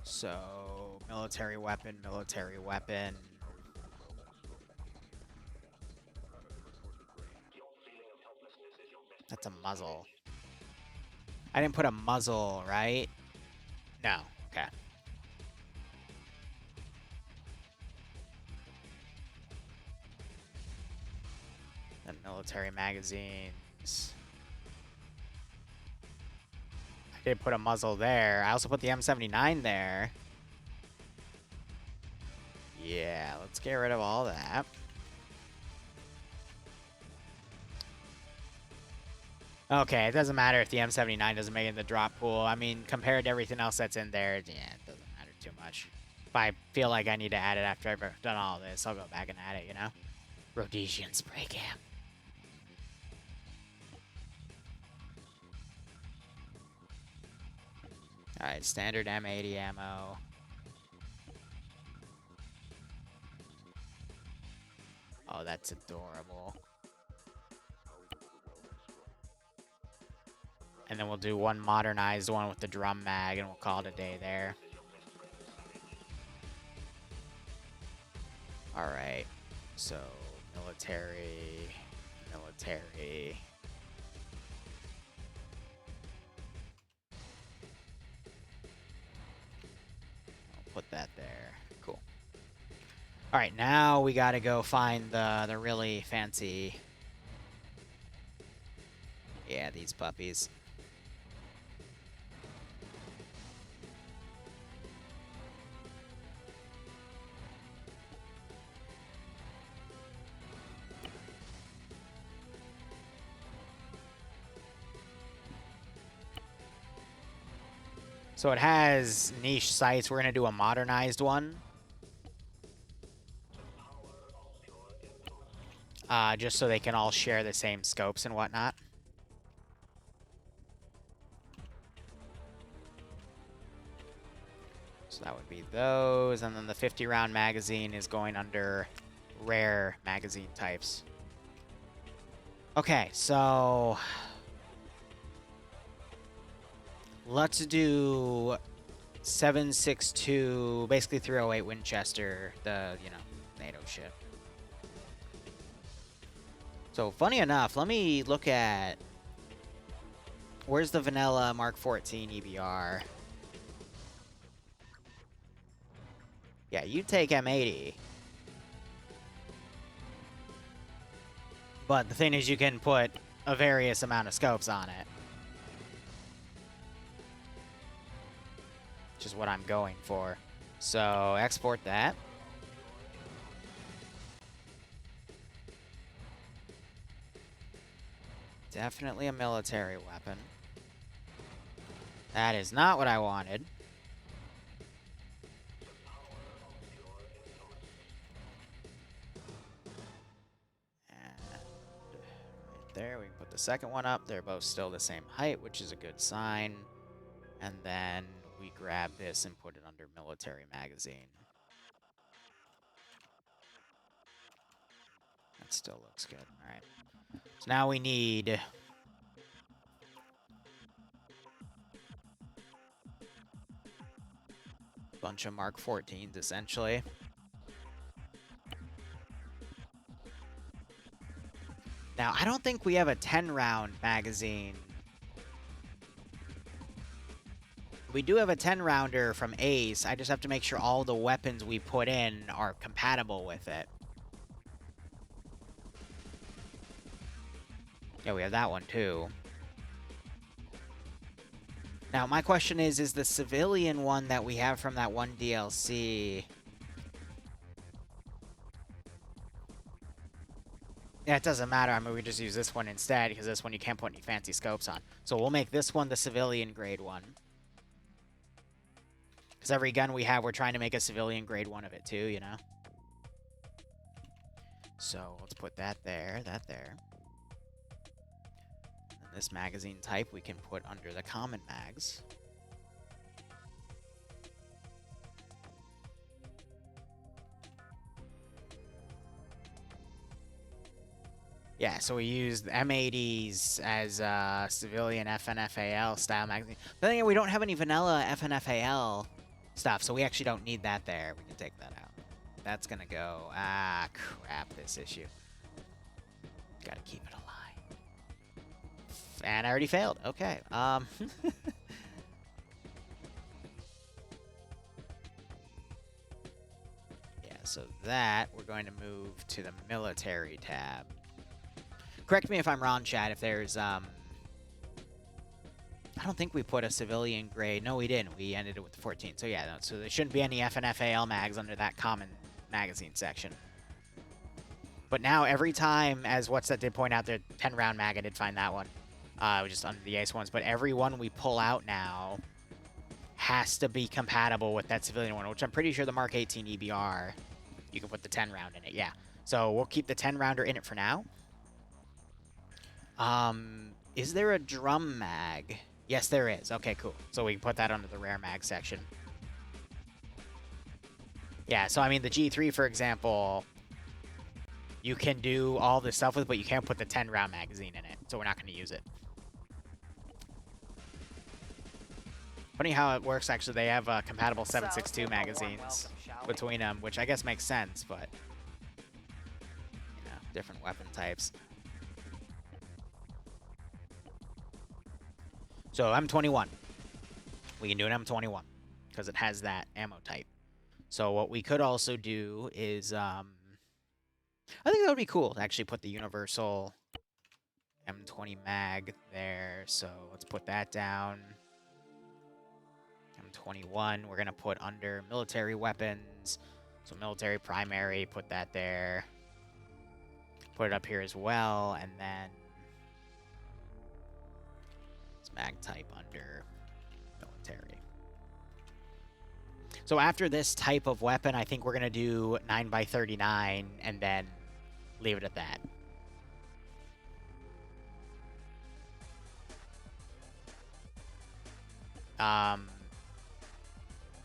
So, military weapon. That's a muzzle. I didn't put a muzzle, right? No. Okay. Then military magazines. I did put a muzzle there. I also put the M79 there. Yeah, let's get rid of all that. Okay, it doesn't matter if the M79 doesn't make it in the drop pool. I mean, compared to everything else that's in there, yeah, it doesn't matter too much. If I feel like I need to add it after I've done all this, I'll go back and add it, you know? Rhodesian spray cam. Alright, standard M80 ammo. Oh, that's adorable. And then we'll do one modernized one with the drum mag, and we'll call it a day there. Alright, so military. I'll put that there. Cool. Alright, now we gotta go find the really fancy... Yeah, these puppies. So it has niche sights. We're going to do a modernized one. Just so they can all share the same scopes and whatnot. So that would be those, and then the 50-round magazine is going under rare magazine types. Okay, so let's do 7.62, basically 308 Winchester, the, you know, NATO shit. So funny enough, let me look at where's the vanilla Mark 14 EBR. Yeah, you take M80. But the thing is, you can put a various amount of scopes on it. Which is what I'm going for. So, export that. Definitely a military weapon. That is not what I wanted. There, we can put the second one up. They're both still the same height, which is a good sign. And then we grab this and put it under military magazine. That still looks good. All right. So now we need a bunch of Mark 14s, essentially. Now, I don't think we have a 10-round magazine. We do have a 10-rounder from Ace. I just have to make sure all the weapons we put in are compatible with it. Yeah, we have that one, too. Now, my question is the civilian one that we have from that one DLC... Yeah, it doesn't matter. I mean, we just use this one instead, because this one you can't put any fancy scopes on. So we'll make this one the civilian grade one. Because every gun we have, we're trying to make a civilian grade one of it too, you know? So let's put that there, that there. And this magazine type we can put under the common mags. Yeah, so we used M80s as civilian FNFAL style magazine. But then again, we don't have any vanilla FNFAL stuff, so we actually don't need that there. We can take that out. That's gonna go. Ah, crap, this issue. Gotta keep it alive. And I already failed. Okay. Yeah, so that we're going to move to the military tab. Correct me if I'm wrong, Chad, if there's, I don't think we put a civilian grade. No, we didn't. We ended it with the 14. So, yeah, no, so there shouldn't be any FNFAL mags under that common magazine section. But now, every time, as What's That did point out, the 10-round mag, I did find that one. Just under the Ace ones. But every one we pull out now has to be compatible with that civilian one, which I'm pretty sure the Mark 18 EBR, you can put the 10-round in it, yeah. So, we'll keep the 10-rounder in it for now. Is there a drum mag? Yes, there is. Okay, cool. So we can put that under the rare mag section. Yeah, so I mean, the G3, for example, you can do all this stuff with, but you can't put the 10-round magazine in it, so we're not going to use it. Funny how it works, actually. They have compatible 7.62 magazines between them, which I guess makes sense, but, you know, different weapon types. So M21. We can do an M21 because it has that ammo type. So what we could also do is, I think that would be cool to actually put the universal M20 mag there. So let's put that down. M21, we're going to put under military weapons. So military primary, put that there. Put it up here as well, and then mag type under military. So after this type of weapon, I think we're going to do 9x39 and then leave it at that.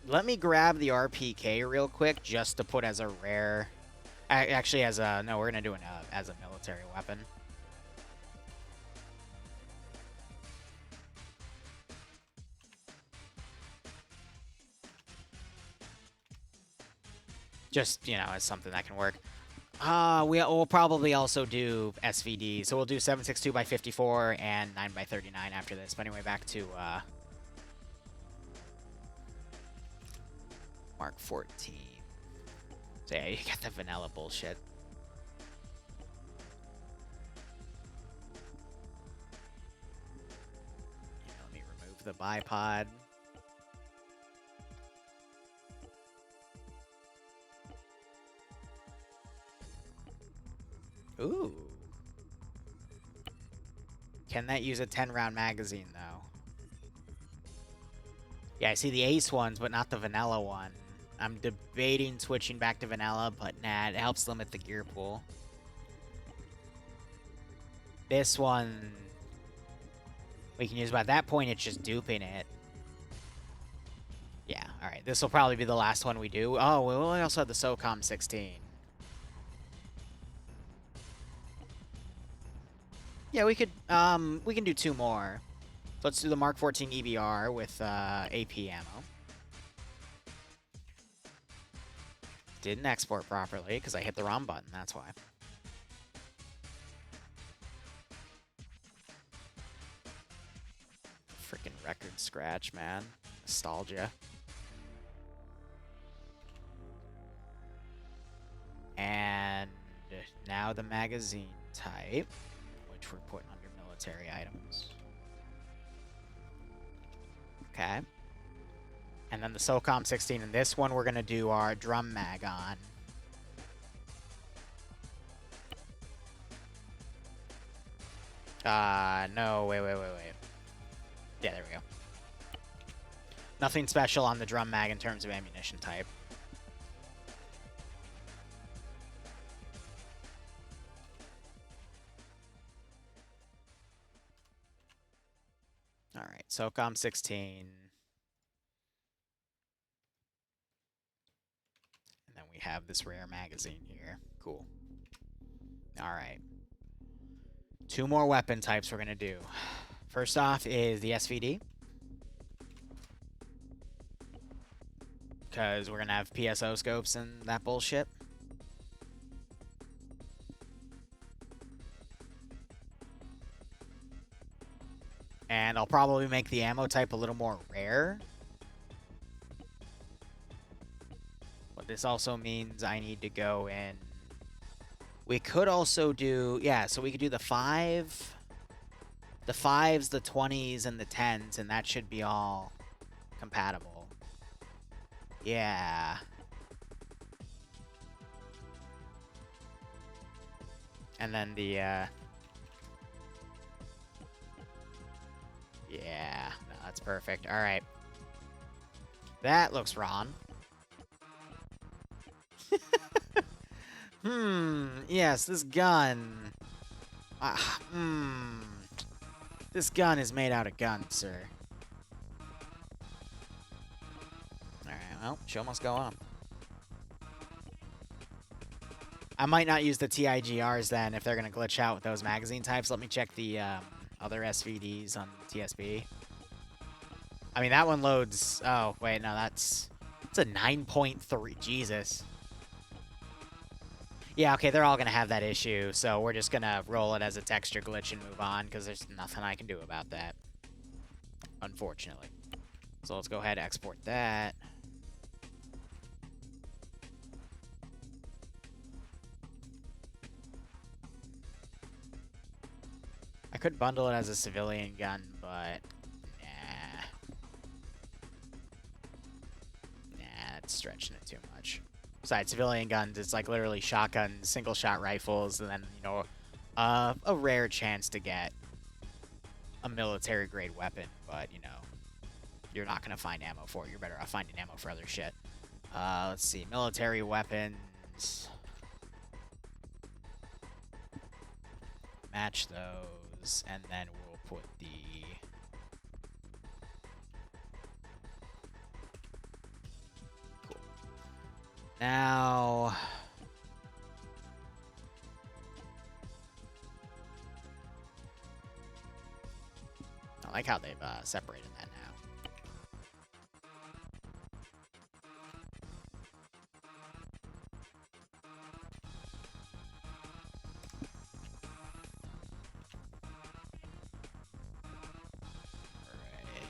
Let me grab the RPK real quick just to put as a rare. Actually, as a no, we're gonna do it as a military weapon. Just, you know, as something that can work. We'll probably also do SVD. So we'll do 762 by 54 and 9 by 39 after this. But anyway, back to Mark 14. So yeah, you got the vanilla bullshit. Yeah, let me remove the bipod. Ooh. Can that use a 10-round magazine, though? Yeah, I see the ace ones, but not the vanilla one. I'm debating switching back to vanilla, but nah, it helps limit the gear pool. This one we can use, but at that point, it's just duping it. Yeah, alright. This will probably be the last one we do. Oh, we also have the SOCOM 16. Yeah, we can do 2 more. Let's do the Mark 14 EBR with AP ammo. Didn't export properly because I hit the wrong button, that's why. Freaking record scratch, man. Nostalgia. And now the magazine type, which we're putting under military items. Okay. And then the SOCOM 16. And this one we're going to do our drum mag on. No, wait. Yeah, there we go. Nothing special on the drum mag in terms of ammunition type. All right, SOCOM 16. And then we have this rare magazine here. Cool. All right. 2 more weapon types we're going to do. First off is the SVD. Because we're going to have PSO scopes and that bullshit. And I'll probably make the ammo type a little more rare. But this also means I need to go in. We could also do, yeah, so we could do the 5, the 5s, the 20s, and the 10s, and that should be all compatible. Yeah. And then the, yeah, no, that's perfect. All right. That looks wrong. Yes, this gun. This gun is made out of guns, sir. Alright, well, show must go on. I might not use the TIGRs then if they're going to glitch out with those magazine types. Let me check the other SVDs on TSB. I mean, that one loads... Oh, wait, no, that's a 9.3. Jesus. Yeah, okay, they're all going to have that issue, so we're just going to roll it as a texture glitch and move on, because there's nothing I can do about that, unfortunately. So let's go ahead and export that. I could bundle it as a civilian gun, but nah. Nah, it's stretching it too much. Besides civilian guns, it's like literally shotguns, single-shot rifles, and then, you know, a rare chance to get a military-grade weapon, but, you know, you're not going to find ammo for it. You're better off finding ammo for other shit. Let's see. Military weapons. Match those, and then we'll put the... Now... I like how they've separated that now. Alright.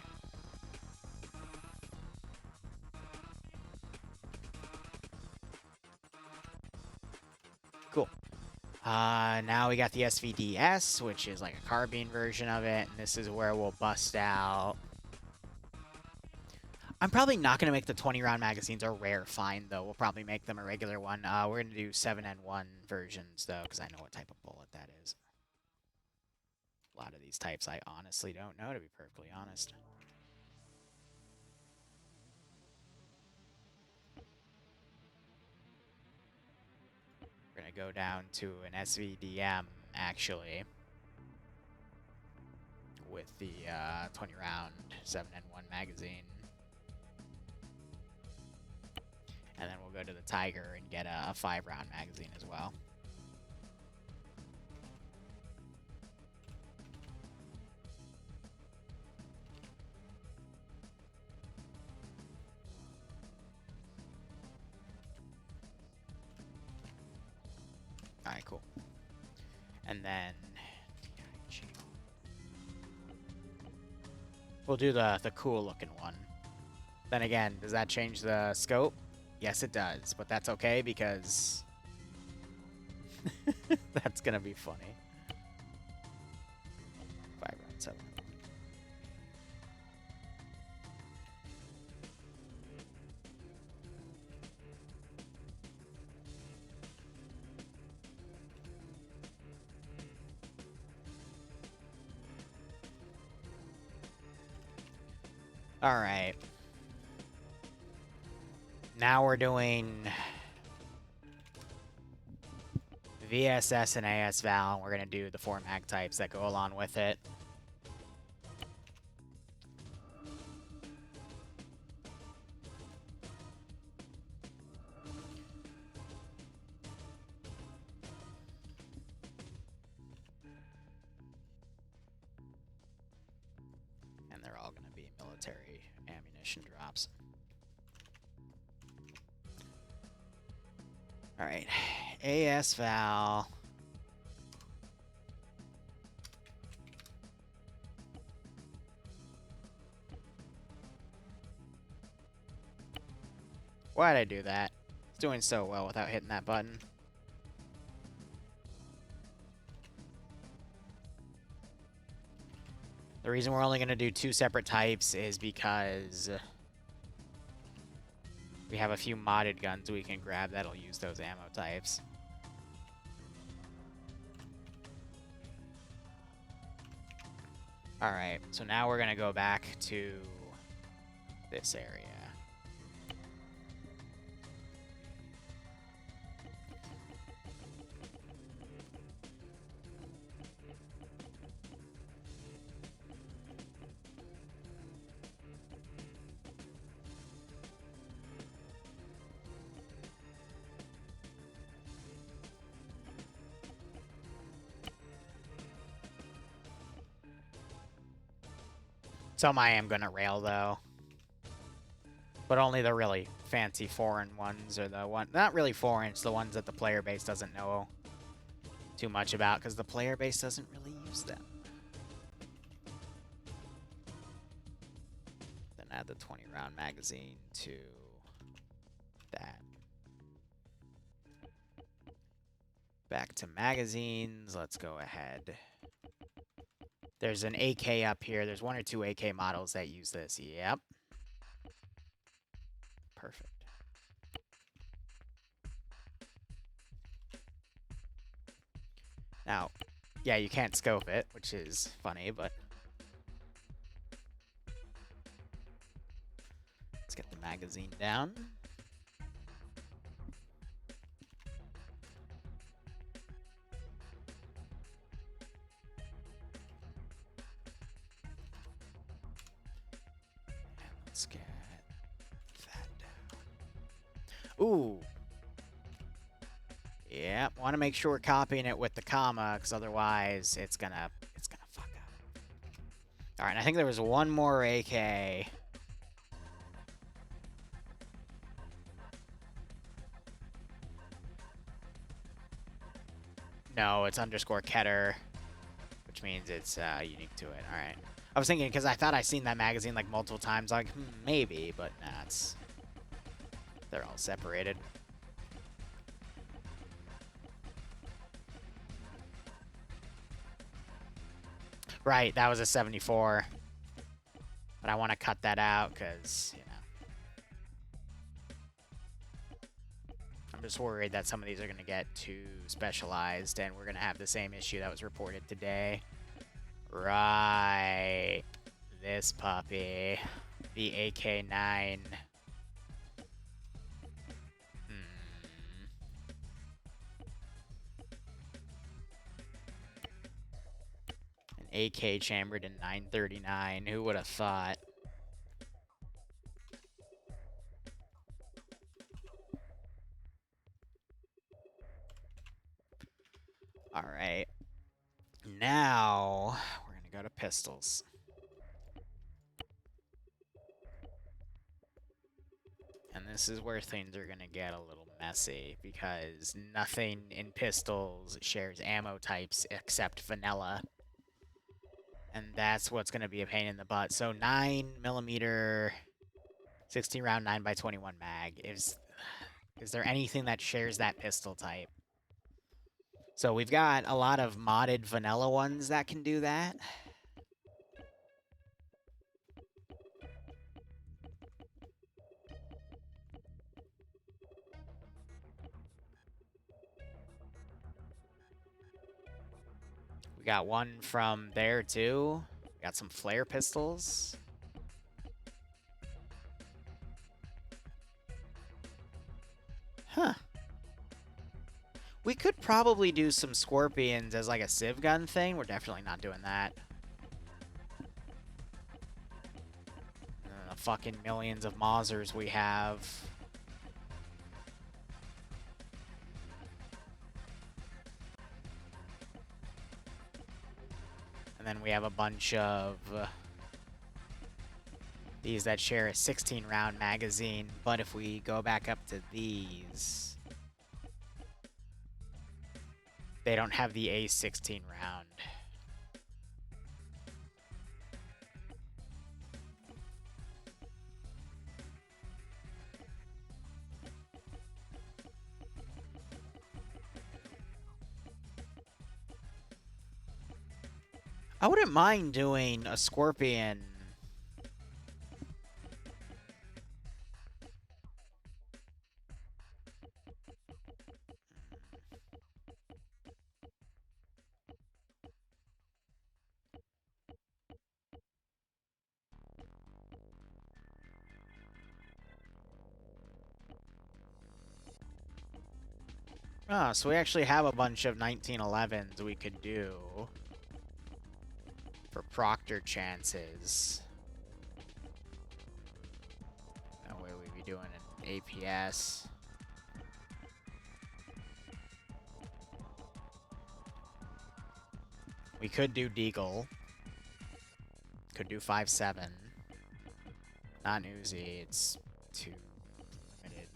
Cool. Now we got the SVDS, which is like a carbine version of it, and this is where we'll bust out. I'm probably not going to make the 20-round magazines a rare find, though. We'll probably make them a regular one. We're going to do 7N1 versions, though, because I know what type of bullet that is. A lot of these types I honestly don't know, to be perfectly honest. We're going to go down to an SVDM, actually, with the 20-round 7N1 magazine. And then we'll go to the Tiger and get a 5-round magazine as well. Alright, cool. And then we'll do the cool looking one. Then again, does that change the scope? Yes, it does, but that's okay because that's gonna be funny. 5 round 7. All right. Now we're doing VSS and AS Val, and we're going to do the 4 mag types that go along with it. And they're all going to be military ammunition drops. All right, AS Val. Why'd I do that? It's doing so well without hitting that button. The reason we're only going to do 2 separate types is because we have a few modded guns we can grab that'll use those ammo types. Alright, so now we're going to go back to this area. Some I am going to rail, though. But only the really fancy foreign ones, or the one... Not really foreign, it's the ones that the player base doesn't know too much about, because the player base doesn't really use them. Then add the 20-round magazine to that. Back to magazines, let's go ahead. There's an AK up here. There's 1 or 2 AK models that use this. Yep. Perfect. Now, yeah, you can't scope it, which is funny, but... Let's get the magazine down. Let's get that down. Ooh, Yep, want to make sure we're copying it with the comma, because otherwise it's gonna fuck up. All right, I think there was one more AK. No, it's underscore Keter, which means it's unique to it. All right. I was thinking, because I thought I seen that magazine like multiple times, like, maybe, but nah, they're all separated. Right, that was a 74. But I want to cut that out, because, you know. I'm just worried that some of these are going to get too specialized, and we're going to have the same issue that was reported today. Right. This puppy. The AK-9. An AK chambered in 939. Who would have thought? Alright. Now, we're going to go to pistols. And this is where things are going to get a little messy, because nothing in pistols shares ammo types except vanilla. And that's what's going to be a pain in the butt. So 9mm, 16 round 9x21 mag. Is there anything that shares that pistol type? So we've got a lot of modded vanilla ones that can do that. We got one from there too. We got some flare pistols. Huh. We could probably do some scorpions as like a civ gun thing. We're definitely not doing that. The fucking millions of Mausers we have. And then we have a bunch of these that share a 16 round magazine. But if we go back up to these, they don't have the A16 round. I wouldn't mind doing a scorpion. Oh, so we actually have a bunch of 1911s we could do for proctor chances. That way we'd be doing an APS. We could do Deagle. Could do 5.7. Not an Uzi, it's too limited.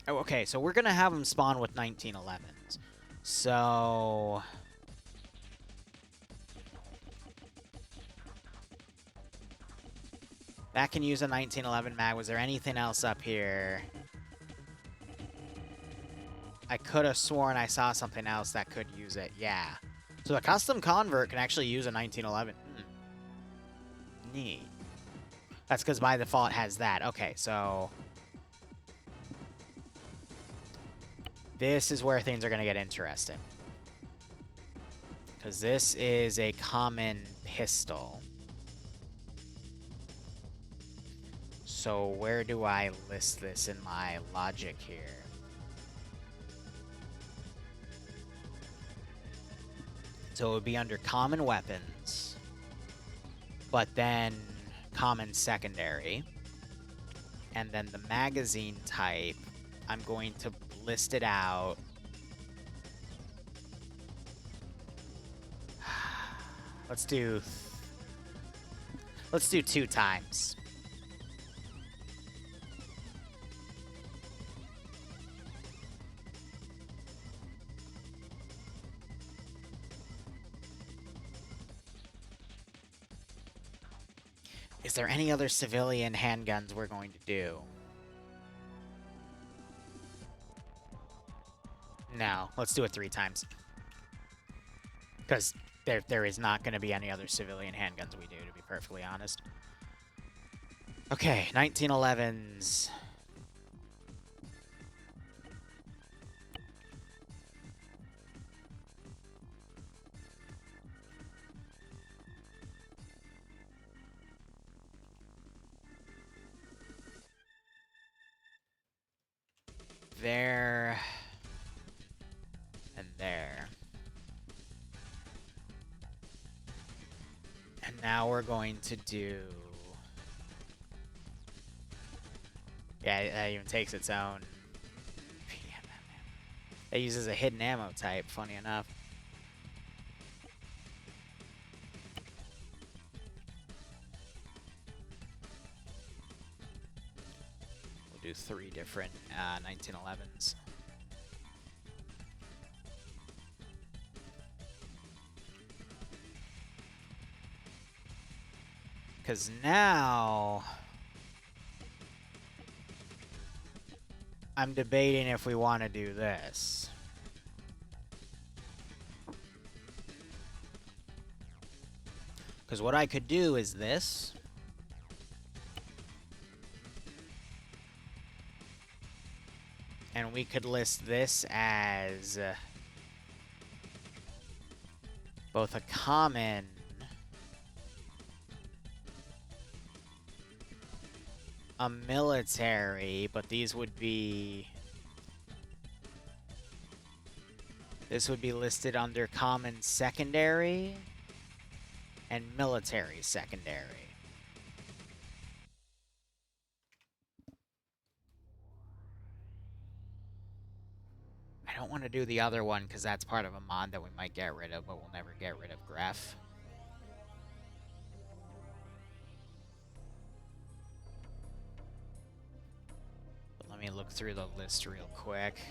Oh, okay, so we're gonna have them spawn with 1911s. So that can use a 1911 mag. Was there anything else up here? I could have sworn I saw something else that could use it. Yeah. So the custom convert can actually use a 1911. Neat. That's because by default it has that. Okay, so this is where things are going to get interesting. Because this is a common pistol. So where do I list this in my logic here? So it would be under common weapons, but then common secondary. And then the magazine type, I'm going to list it out. Let's do 2 times. Is there any other civilian handguns we're going to do? No, let's do it 3 times. Because there is not going to be any other civilian handguns we do, to be perfectly honest. Okay, 1911s. There. And there. And now we're going to do... Yeah, that even takes its own. It uses a hidden ammo type, funny enough. We'll do 3 different 1911s. Because now... I'm debating if we want to do this. Because what I could do is this. And we could list this as both a common a military, but these would be... This would be listed under common secondary and military secondary. I don't want to do the other one because that's part of a mod that we might get rid of, but we'll never get rid of Gref. Let me look through the list real quick.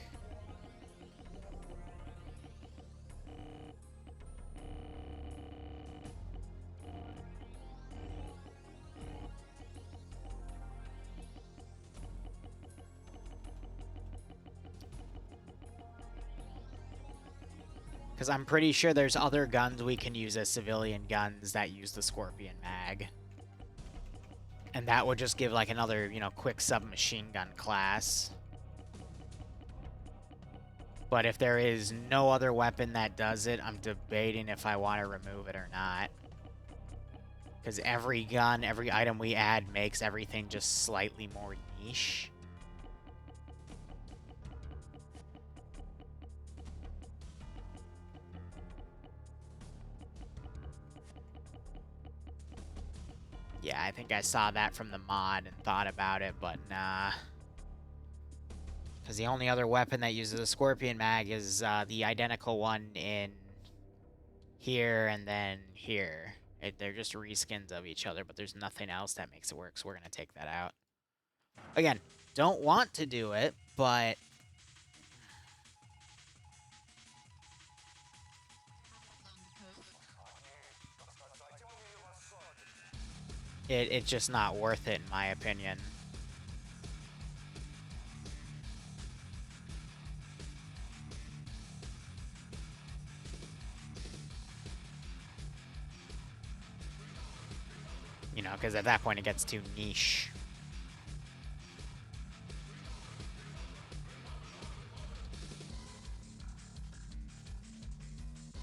Because I'm pretty sure there's other guns we can use as civilian guns that use the Scorpion mag. And that would just give, like, another, you know, quick submachine gun class. But if there is no other weapon that does it, I'm debating if I want to remove it or not. Because every gun, every item we add makes everything just slightly more niche. Yeah, I think I saw that from the mod and thought about it, but nah. Because the only other weapon that uses a Scorpion mag is the identical one in here and then here. They're just reskins of each other, but there's nothing else that makes it work, so we're going to take that out. Again, don't want to do it, but... It's just not worth it, in my opinion. You know, because at that point it gets too niche.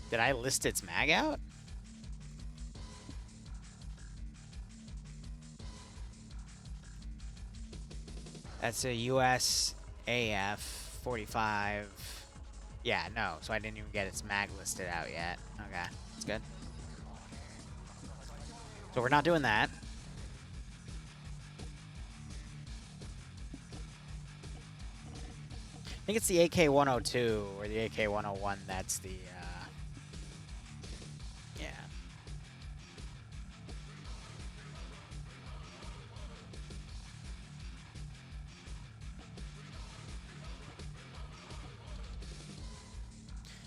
Did I list its mag out? That's a US AF 45. Yeah, no. So I didn't even get its mag listed out yet. Okay, that's good. So we're not doing that. I think it's the AK-102 or the AK-101 that's the, yeah.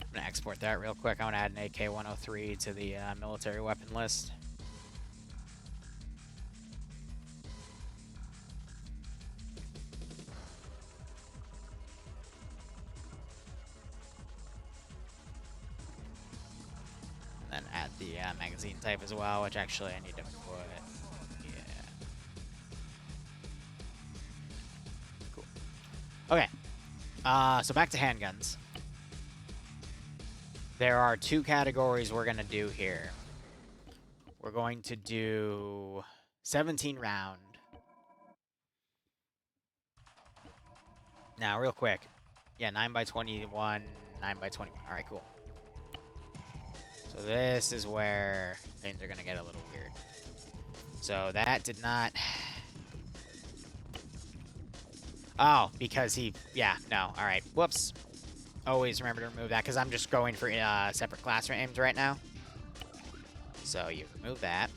I'm gonna export that real quick. I want to add an AK-103 to the military weapon list. And then add the magazine type as well, which actually I need to put. Yeah. Cool. Okay. So back to handguns. There are two categories we're going to do here. We're going to do 17 round. Now, real quick. Yeah, 9x21, 9x21. All right, cool. So this is where things are going to get a little weird. So that did not... Oh, because he... Yeah, no. All right. Whoops. Always remember to remove that, because I'm just going for separate class aims right now. So you remove that.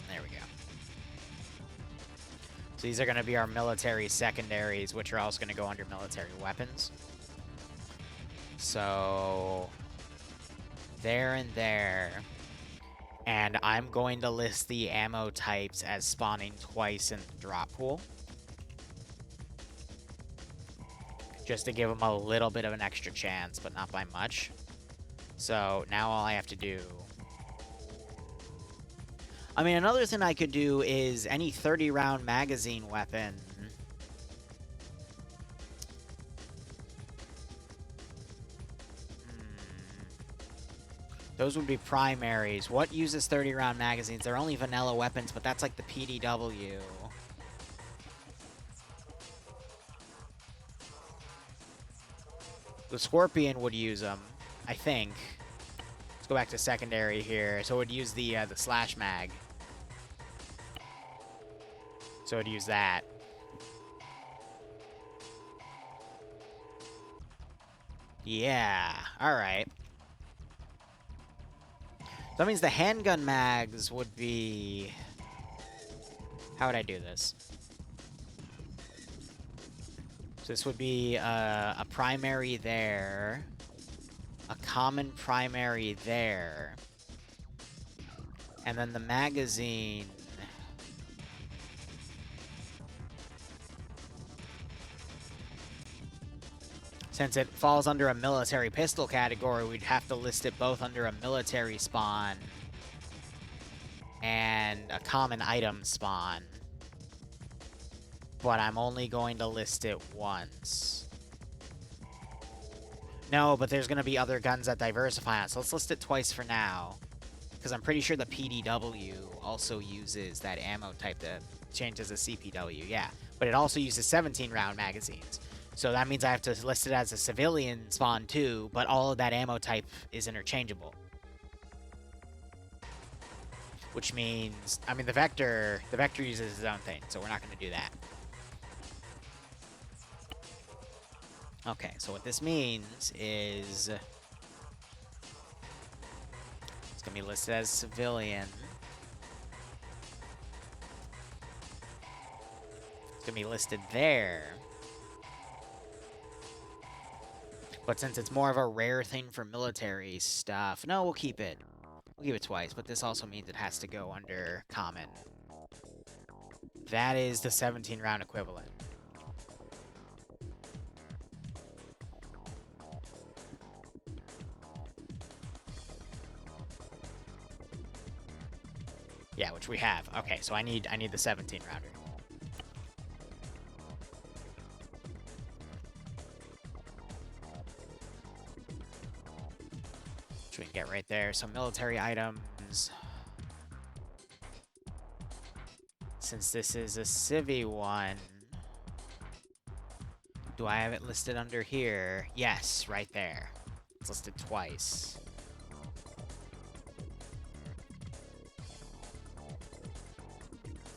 There we go. So these are going to be our military secondaries, which are also going to go under military weapons. So there and there. And I'm going to list the ammo types as spawning twice in the drop pool. Just to give them a little bit of an extra chance, but not by much. So now all I have to do... I mean, another thing I could do is any 30-round magazine weapon. Those would be primaries. What uses 30-round magazines? They're only vanilla weapons, but that's like the PDW. The Scorpion would use them, I think. Let's go back to secondary here. So it would use the slash mag. So it'd use that. Yeah, all right. So that means the handgun mags would be... How would I do this? So this would be a primary there, a common primary there, and then the magazine... Since it falls under a military pistol category, we'd have to list it both under a military spawn and a common item spawn. But I'm only going to list it once. No, but there's going to be other guns that diversify on it, so let's list it twice for now. Because I'm pretty sure the PDW also uses that ammo type that changes as a CPW, yeah. But it also uses 17-round magazines. So that means I have to list it as a civilian spawn too, but all of that ammo type is interchangeable. Which means, I mean, the Vector uses its own thing, so we're not going to do that. Okay, so what this means is it's going to be listed as civilian. It's going to be listed there. But since it's more of a rare thing for military stuff, no, we'll keep it. We'll keep it twice, but this also means it has to go under common. That is the 17-round equivalent. Yeah, which we have. Okay, so I need the 17-rounder. Which we can get right there. So military items. Since this is a civvy one, Do I have it listed under here? Yes, right there. It's listed twice.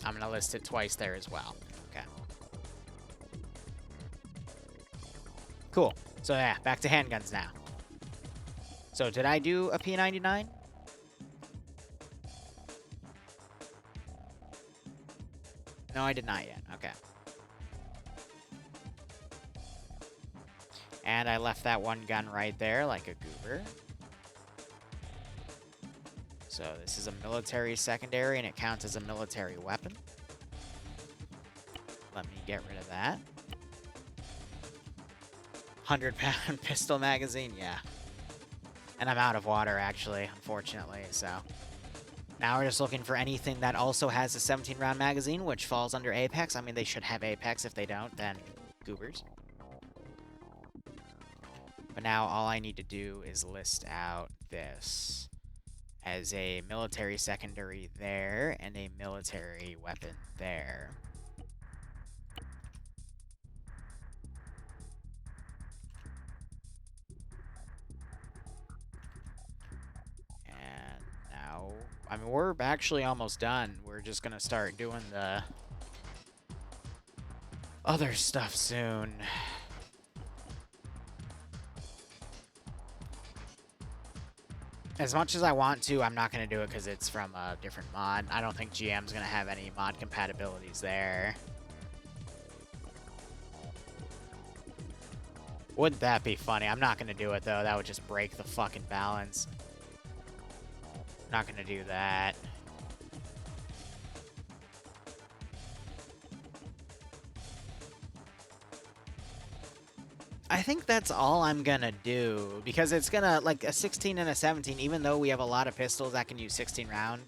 I'm gonna list it twice there as well. Okay. Cool. So yeah, back to handguns now. So did I do a P99? No, I did not yet. Okay. And I left that one gun right there like a goober. So this is a military secondary, and it counts as a military weapon. Let me get rid of that. 100-pound pistol magazine, yeah. And I'm out of water, actually, unfortunately, so. Now we're just looking for anything that also has a 17-round magazine, which falls under Apex. I mean, they should have Apex. If they don't, then goobers. But now all I need to do is list out this as a military secondary there and a military weapon there. And now, I mean, we're actually almost done. We're just gonna start doing the other stuff soon. As much as I want to, I'm not going to do it because it's from a different mod. I don't think GM's going to have any mod compatibilities there. Wouldn't that be funny? I'm not going to do it, though. That would just break the fucking balance. Not going to do that. I think that's all I'm gonna do, because it's gonna, like, a 16 and a 17, even though we have a lot of pistols that can use 16-round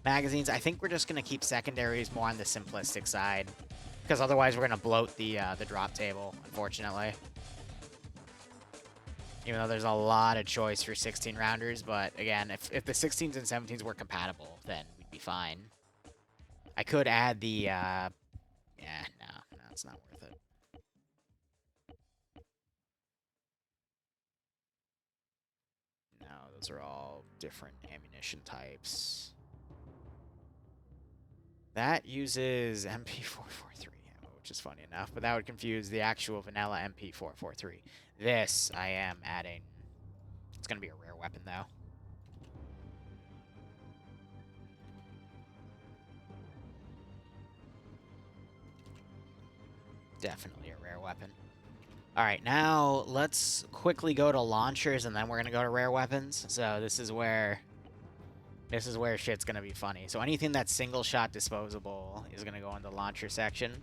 magazines, I think we're just gonna keep secondaries more on the simplistic side, because otherwise we're gonna bloat the drop table, unfortunately. Even though there's a lot of choice for 16-rounders, but again, if the 16s and 17s were compatible, then we'd be fine. I could add the, yeah, no, it's not worth it. No, those are all different ammunition types. That uses MP443 ammo, which is funny enough, but that would confuse the actual vanilla MP443. This I am adding. It's going to be a rare weapon, though. Definitely a rare weapon. All right, now let's quickly go to launchers, and then we're going to go to rare weapons. So this is where shit's going to be funny. So anything that's single shot disposable is going to go in the launcher section.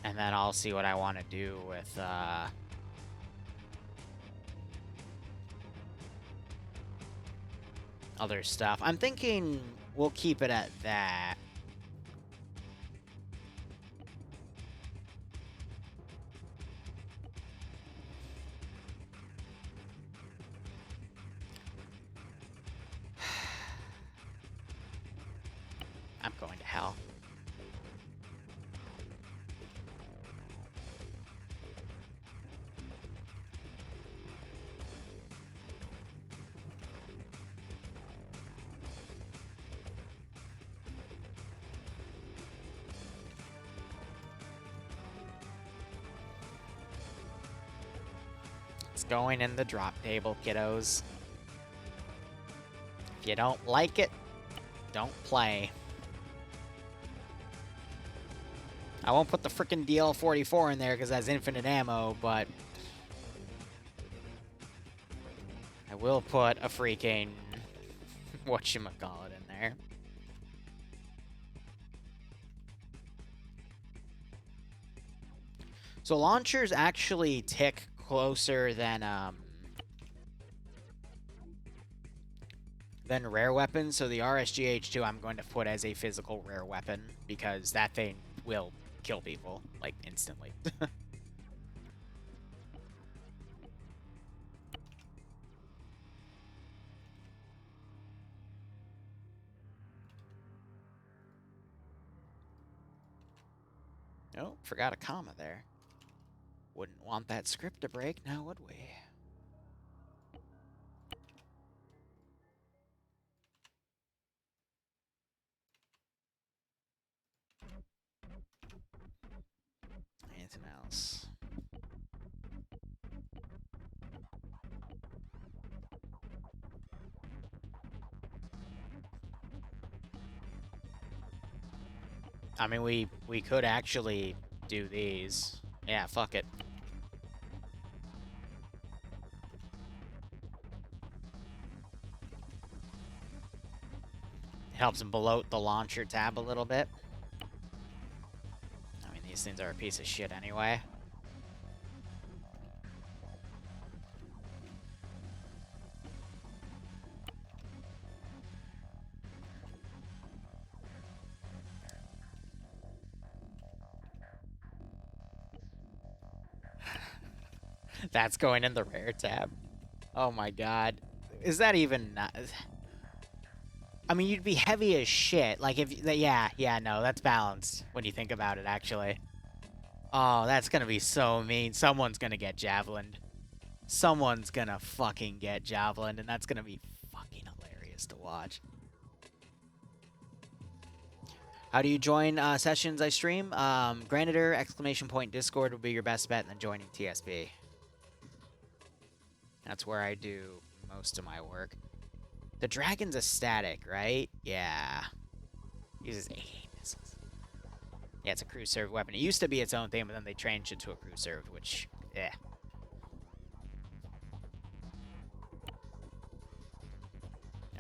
And then I'll see what I want to do with other stuff. I'm thinking we'll keep it at that. I'm going to hell. It's going in the drop table, kiddos. If you don't like it, don't play. I won't put the frickin' DL44 in there because that's infinite ammo, but I will put a freaking whatchamacallit in there. So launchers actually tick closer than rare weapons. So the RSGH2 I'm going to put as a physical rare weapon because that thing will kill people, like, instantly. Oh, forgot a comma there. Wouldn't want that script to break, now would we? Anything else? I mean, we could actually do these. Yeah, fuck it. Helps bloat the launcher tab a little bit. I mean, these things are a piece of shit anyway. That's going in the rare tab. Oh my god. Is that even not... I mean, you'd be heavy as shit. Like, if... Yeah, no, that's balanced when you think about it, actually. Oh, that's gonna be so mean. Someone's gonna get javelined. Someone's gonna fucking get javelined, and that's gonna be fucking hilarious to watch. How do you join sessions I stream? Granitor, ! Discord would be your best bet, and then joining TSB. That's where I do most of my work. The dragon's a static, right? Yeah. Uses AA missiles. Yeah, it's a crew served weapon. It used to be its own thing, but then they changed it to a crew served, which, yeah.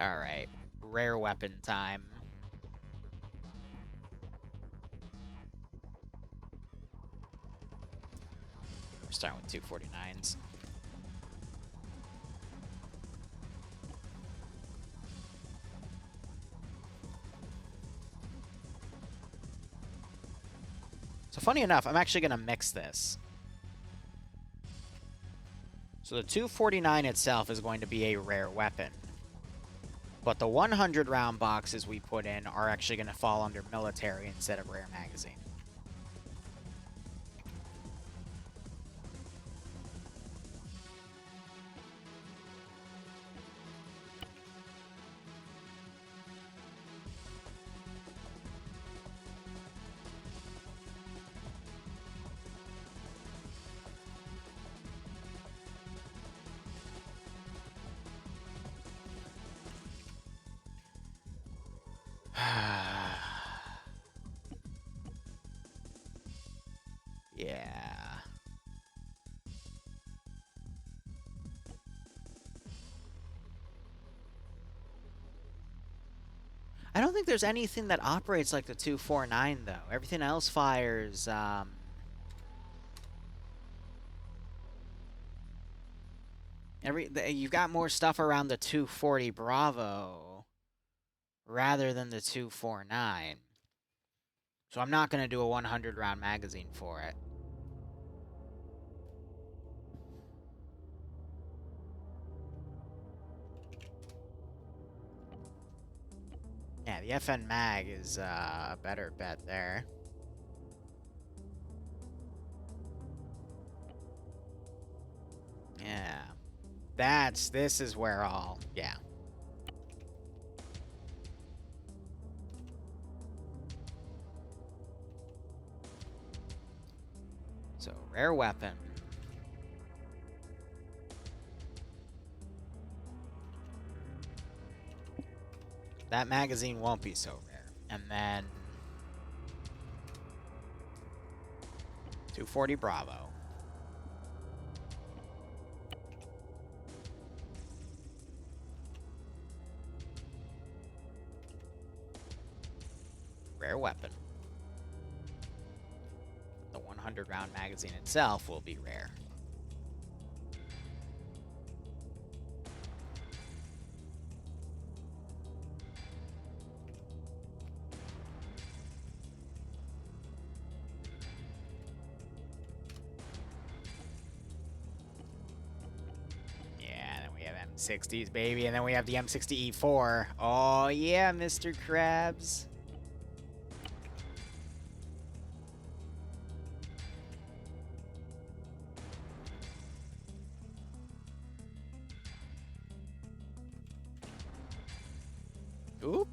Alright. Rare weapon time. We're starting with 249s. So funny enough, I'm actually going to mix this. So the 249 itself is going to be a rare weapon. But the 100 round boxes we put in are actually going to fall under military instead of rare magazine. Yeah. I don't think there's anything that operates like the 249 though. Everything else fires you've got more stuff around the 240 Bravo rather than the 249. So I'm not going to do a 100 round magazine for it. Yeah, the FN mag is a better bet there. Yeah. This is where all, yeah. So, rare weapon. That magazine won't be so rare. And then 240 Bravo. Rare weapon. The 100 round magazine itself will be rare. M60s, baby, and then we have the M60E4. Oh, yeah, Mr. Krabs. Oop.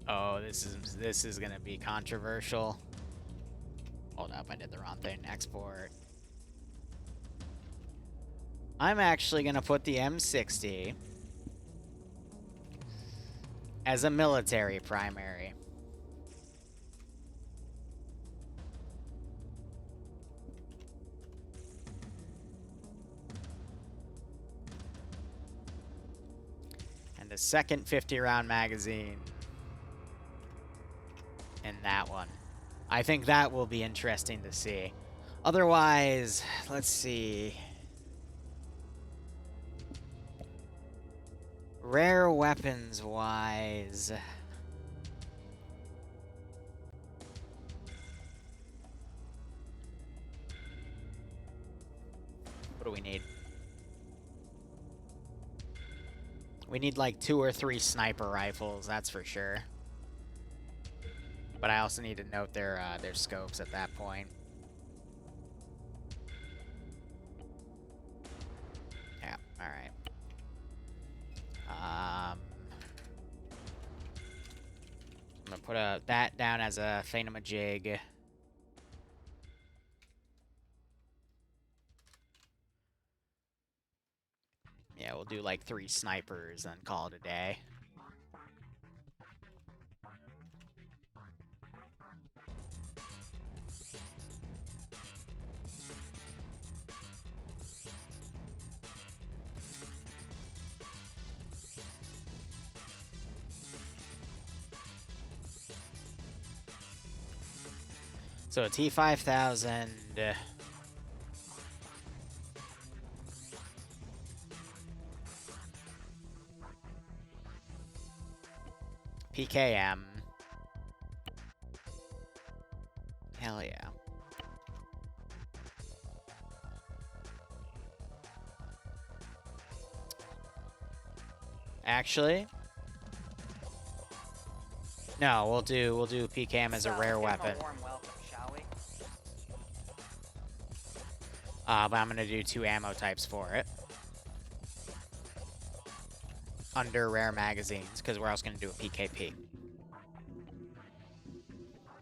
Oh, this is gonna be controversial. Hold up, I did the wrong thing. Export. I'm actually gonna put the M60 as a military primary. And a second 50-round magazine in that one. I think that will be interesting to see. Otherwise, let's see. Rare weapons-wise... What do we need? We need like 2 or 3 sniper rifles, that's for sure. But I also need to note their scopes at that point. Yeah, alright. I'm gonna put that down as a thingamajig. Yeah, we'll do like 3 snipers and call it a day. So a T5000. PKM. Hell yeah. Actually, no, we'll do PKM as a rare weapon. But I'm gonna do 2 ammo types for it. Under rare magazines, because we're also gonna do a PKP.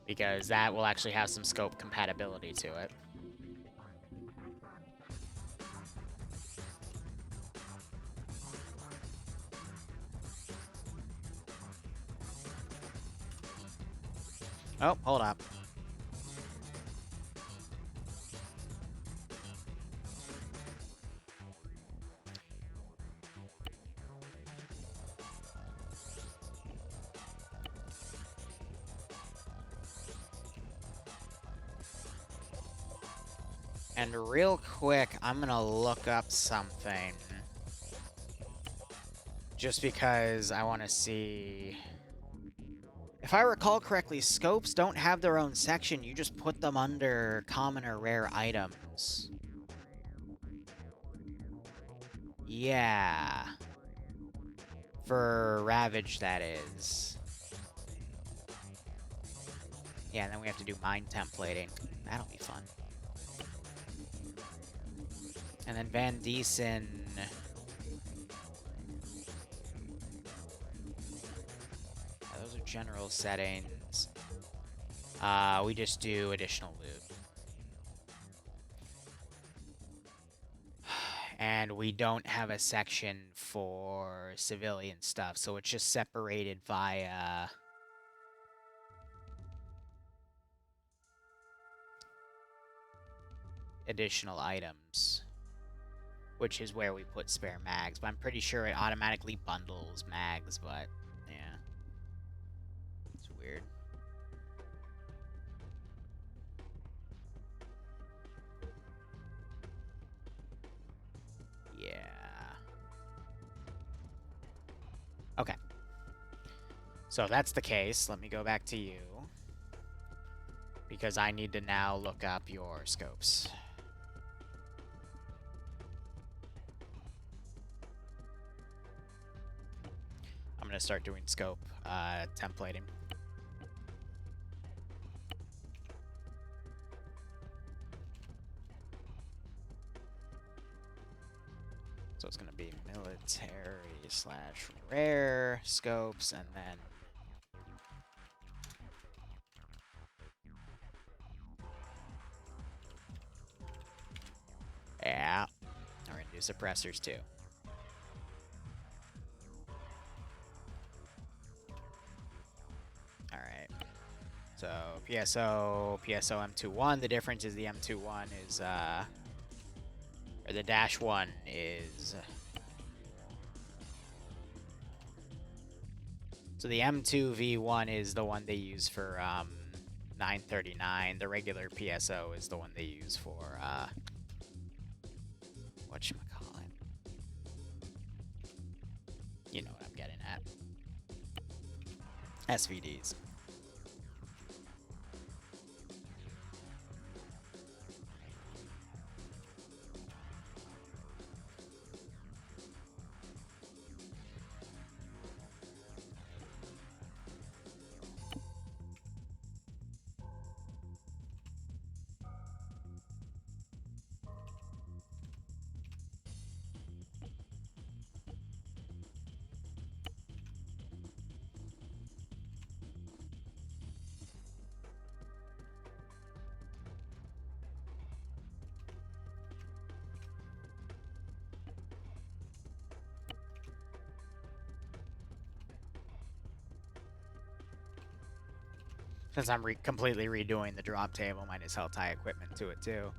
Because that will actually have some scope compatibility to it. Oh, hold up. And real quick, I'm gonna look up something. Just because I want to see... If I recall correctly, scopes don't have their own section. You just put them under common or rare items. Yeah. For Ravage, that is. Yeah, and then we have to do mine templating. That'll be fun. And then Van Diesen... Those are general settings. We just do additional loot. And we don't have a section for civilian stuff, so it's just separated via... additional items. Which is where we put spare mags, but I'm pretty sure it automatically bundles mags, but yeah. It's weird. Yeah. Okay. So if that's the case, let me go back to you. Because I need to now look up your scopes. start doing scope templating. So it's going to be military/rare scopes, and then yeah, we're going to do suppressors too. All right. So PSO M21. The difference is the M21 is or the -1 is. So the M2V1 is the one they use for 939. The regular PSO is the one they use for whatchamacallit. You know what I'm getting at. SVDs. Since I'm completely redoing the drop table, might as well tie equipment to it too.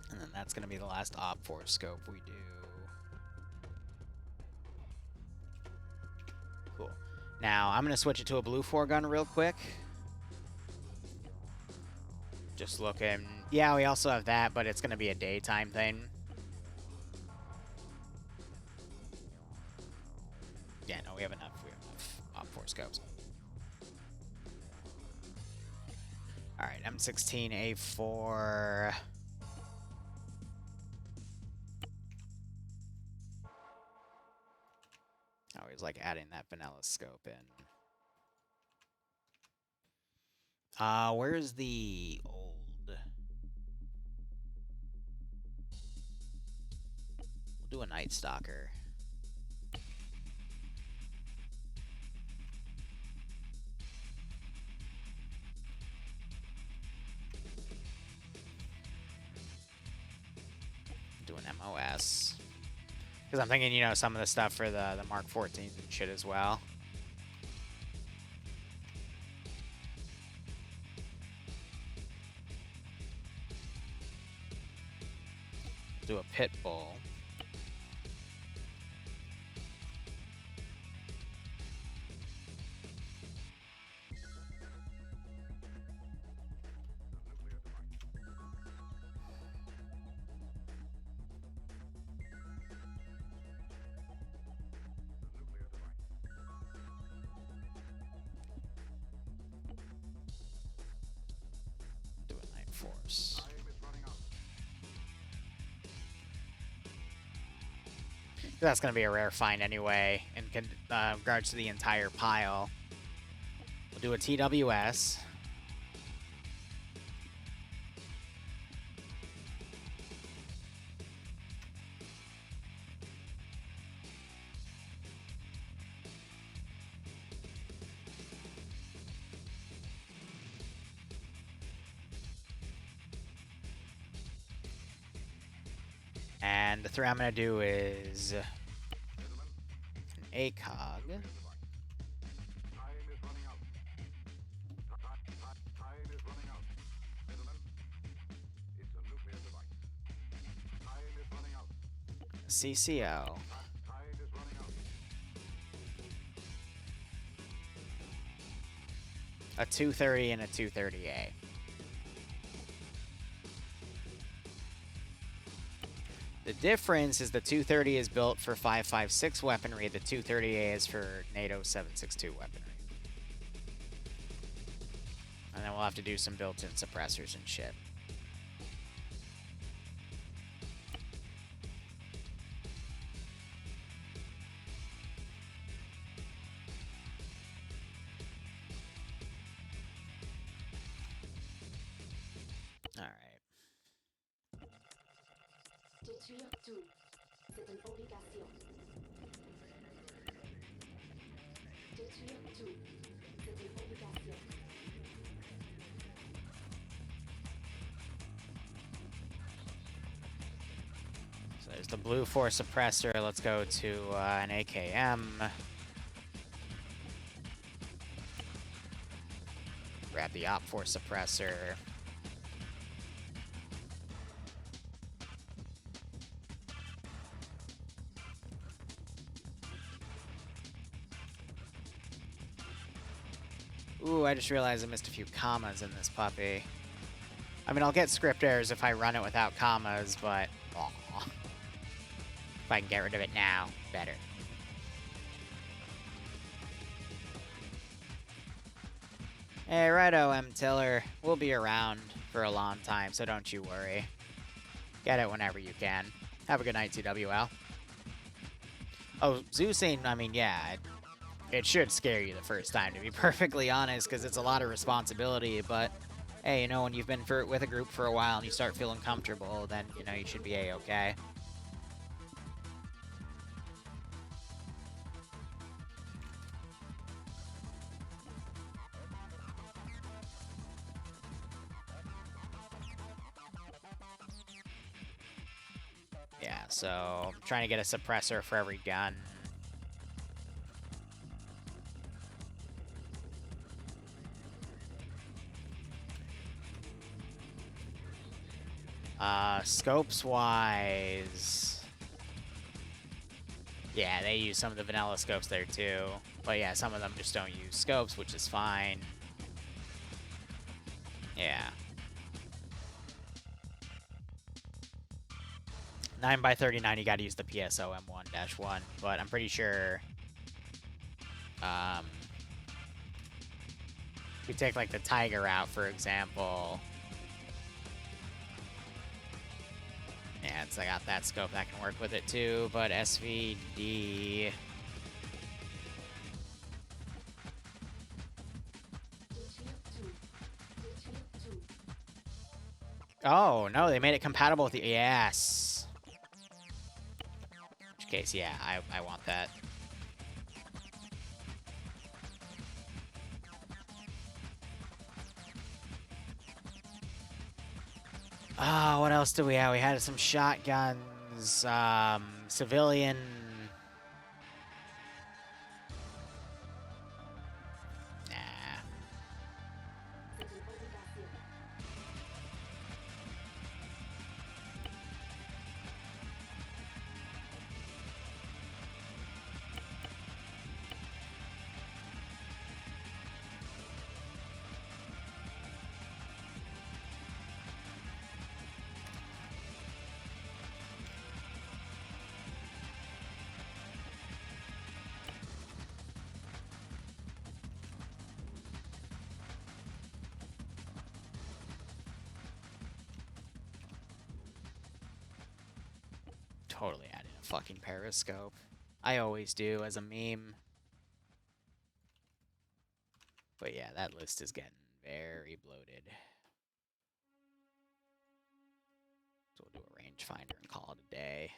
And then that's going to be the last op force scope we do. Cool. Now, I'm going to switch it to a blue 4-gun real quick. Just looking. Yeah, we also have that, but it's going to be a daytime thing. Yeah, no, we have enough. We have enough op force scopes. All right, M16A4. I always like adding that vanilla scope in. Where's the old? We'll do a Night Stalker. Do an MOS. Because I'm thinking, you know, some of the stuff for the Mark 14s and shit as well. Do a Pit Bull. Do a Night Force. That's going to be a rare find anyway, in regards to the entire pile. We'll do a TWS. And the 3 I'm going to do is an ACOG. CCO. A 230 and a 230A. The difference is the 230 is built for 5.56 weaponry, the 230A is for NATO 7.62 weaponry. And then we'll have to do some built-in suppressors and shit. Détruire tout. C'est une obligation. Détruire tout. C'est une obligation. So there's the blue force suppressor. Let's go to an AKM. Grab the op force suppressor. Ooh, I just realized I missed a few commas in this puppy. I mean, I'll get script errors if I run it without commas, but aw. If I can get rid of it now, better. Hey, righto, M. Tiller. We'll be around for a long time, so don't you worry. Get it whenever you can. Have a good night, TWL. Oh, Zeusing, I mean, yeah, it should scare you the first time, to be perfectly honest, because it's a lot of responsibility, but hey, you know, when you've been with a group for a while and you start feeling comfortable, then, you know, you should be A-okay. Yeah, so I'm trying to get a suppressor for every gun. Scopes-wise... Yeah, they use some of the vanilla scopes there, too. But yeah, some of them just don't use scopes, which is fine. Yeah. 9x39, you gotta use the PSO M1-1, but I'm pretty sure... if we take, like, the Tiger route, for example... Yeah, I got that scope that can work with it too, but SVD... Oh, no, they made it compatible with the... Yes! In which case, yeah, I want that. Oh, what else do we have? We had some shotguns, civilian... Nah. Totally added a fucking periscope. I always do as a meme. But yeah, that list is getting very bloated. So we'll do a rangefinder and call it a day.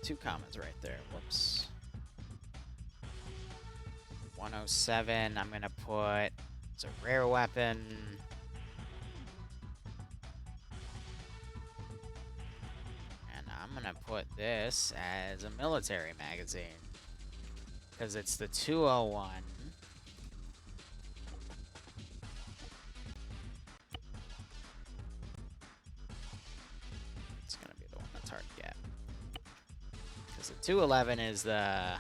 Two commas right there. Whoops. 107, I'm gonna put... It's a rare weapon. And I'm gonna put this as a military magazine. Because it's the 201. It's gonna be the one that's hard to get. Because the 211 is the...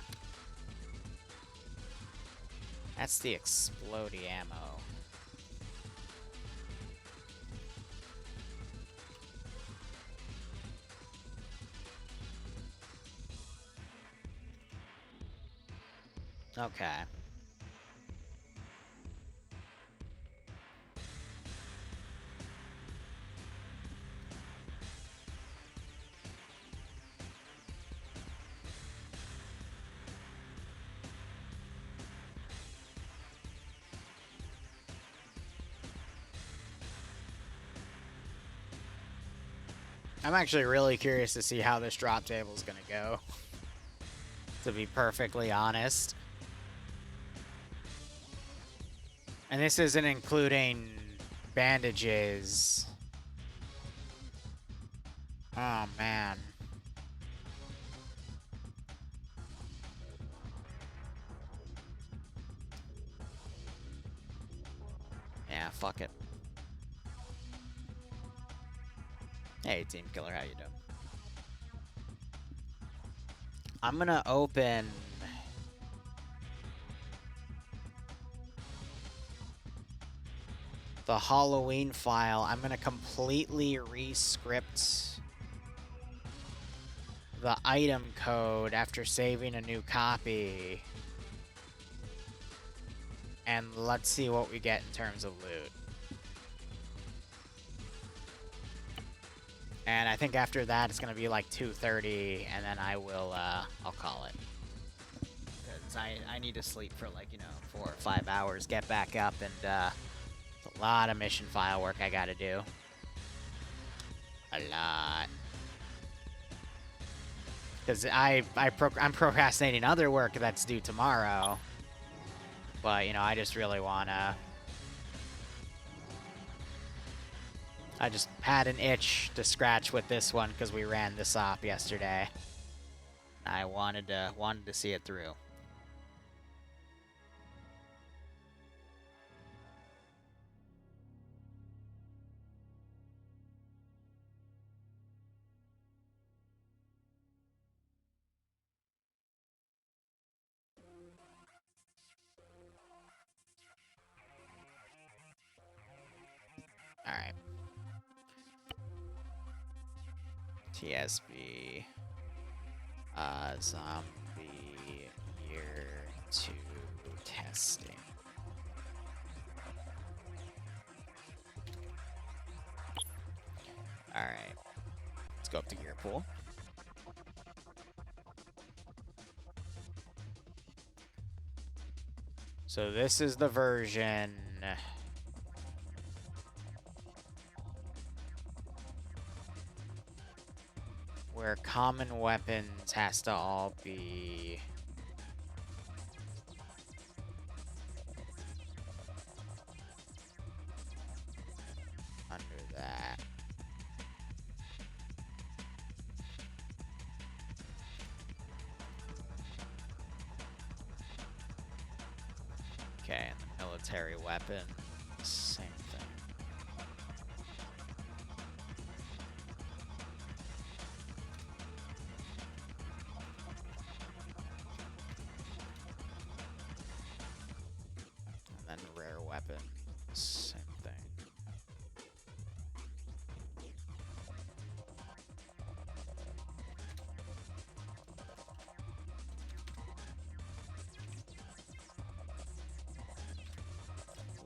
That's the explodey ammo. Okay. I'm actually really curious to see how this drop table is gonna go, to be perfectly honest. And this isn't including bandages. Oh, man. Yeah, fuck it. Hey, Team Killer, how you doing? I'm gonna open... the Halloween file. I'm gonna completely re-script the item code after saving a new copy. And let's see what we get in terms of loot. And I think after that, it's gonna be like 2:30, and then I will, I'll call it. Because I need to sleep for like, 4 or 5 hours, get back up, and, it's a lot of mission file work I gotta do. A lot. Because I'm procrastinating other work that's due tomorrow. But, I just really wanna... I just had an itch to scratch with this one because we ran this op yesterday. I wanted to see it through. All right. TSB. Zombie year 2 testing. All right. Let's go up to gear pool. So this is the version where common weapons has to all be under that. Okay, and the military weapons, same thing. And then rare weapons, same thing.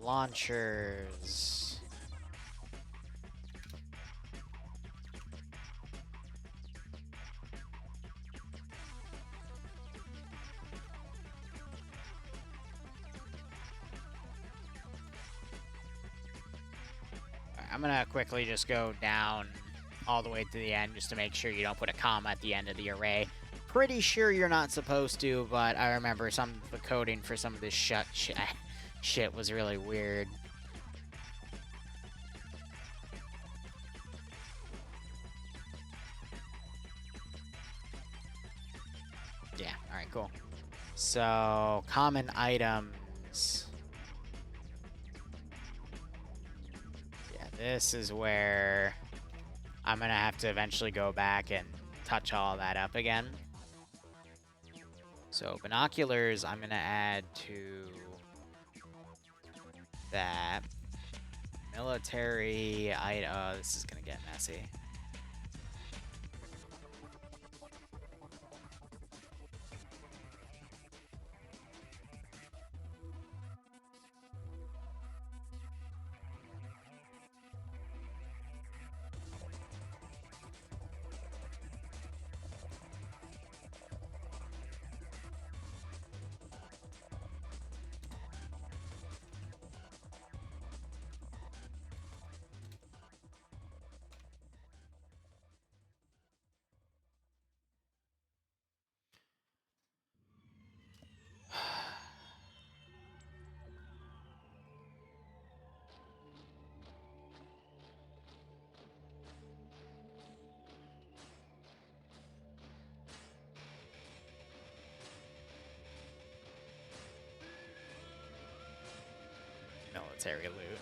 Launchers. I'm gonna quickly just go down all the way to the end just to make sure you don't put a comma at the end of the array. Pretty sure you're not supposed to, but I remember some of the coding for some of this shit was really weird. Yeah, alright, cool. So, common items. Yeah, this is where I'm gonna have to eventually go back and touch all that up again. So, binoculars, I'm gonna add to that. Military, this is gonna get messy. military loot.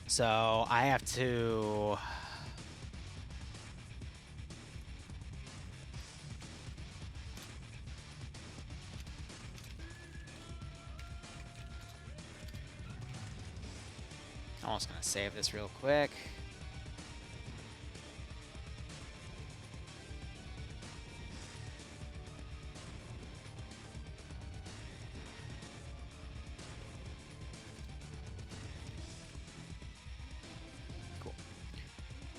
So I have to... Almost gonna save this real quick. Cool.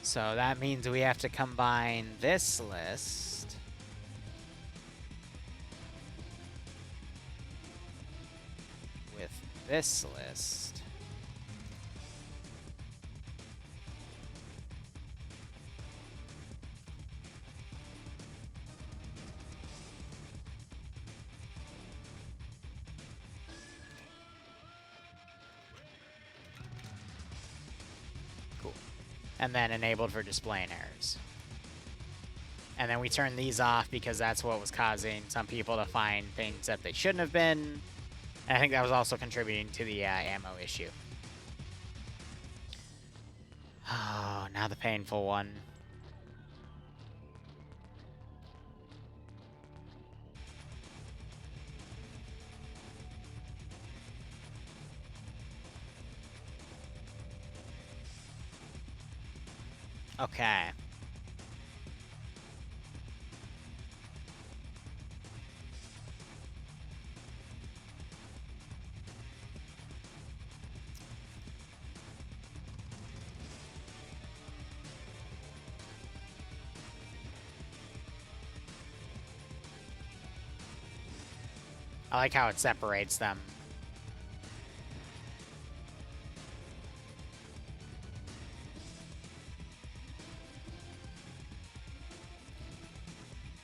So that means we have to combine this list with this list. And then enabled for displaying errors. And then we turn these off because that's what was causing some people to find things that they shouldn't have been. And I think that was also contributing to the ammo issue. Oh, now the painful one. Okay. I like how it separates them.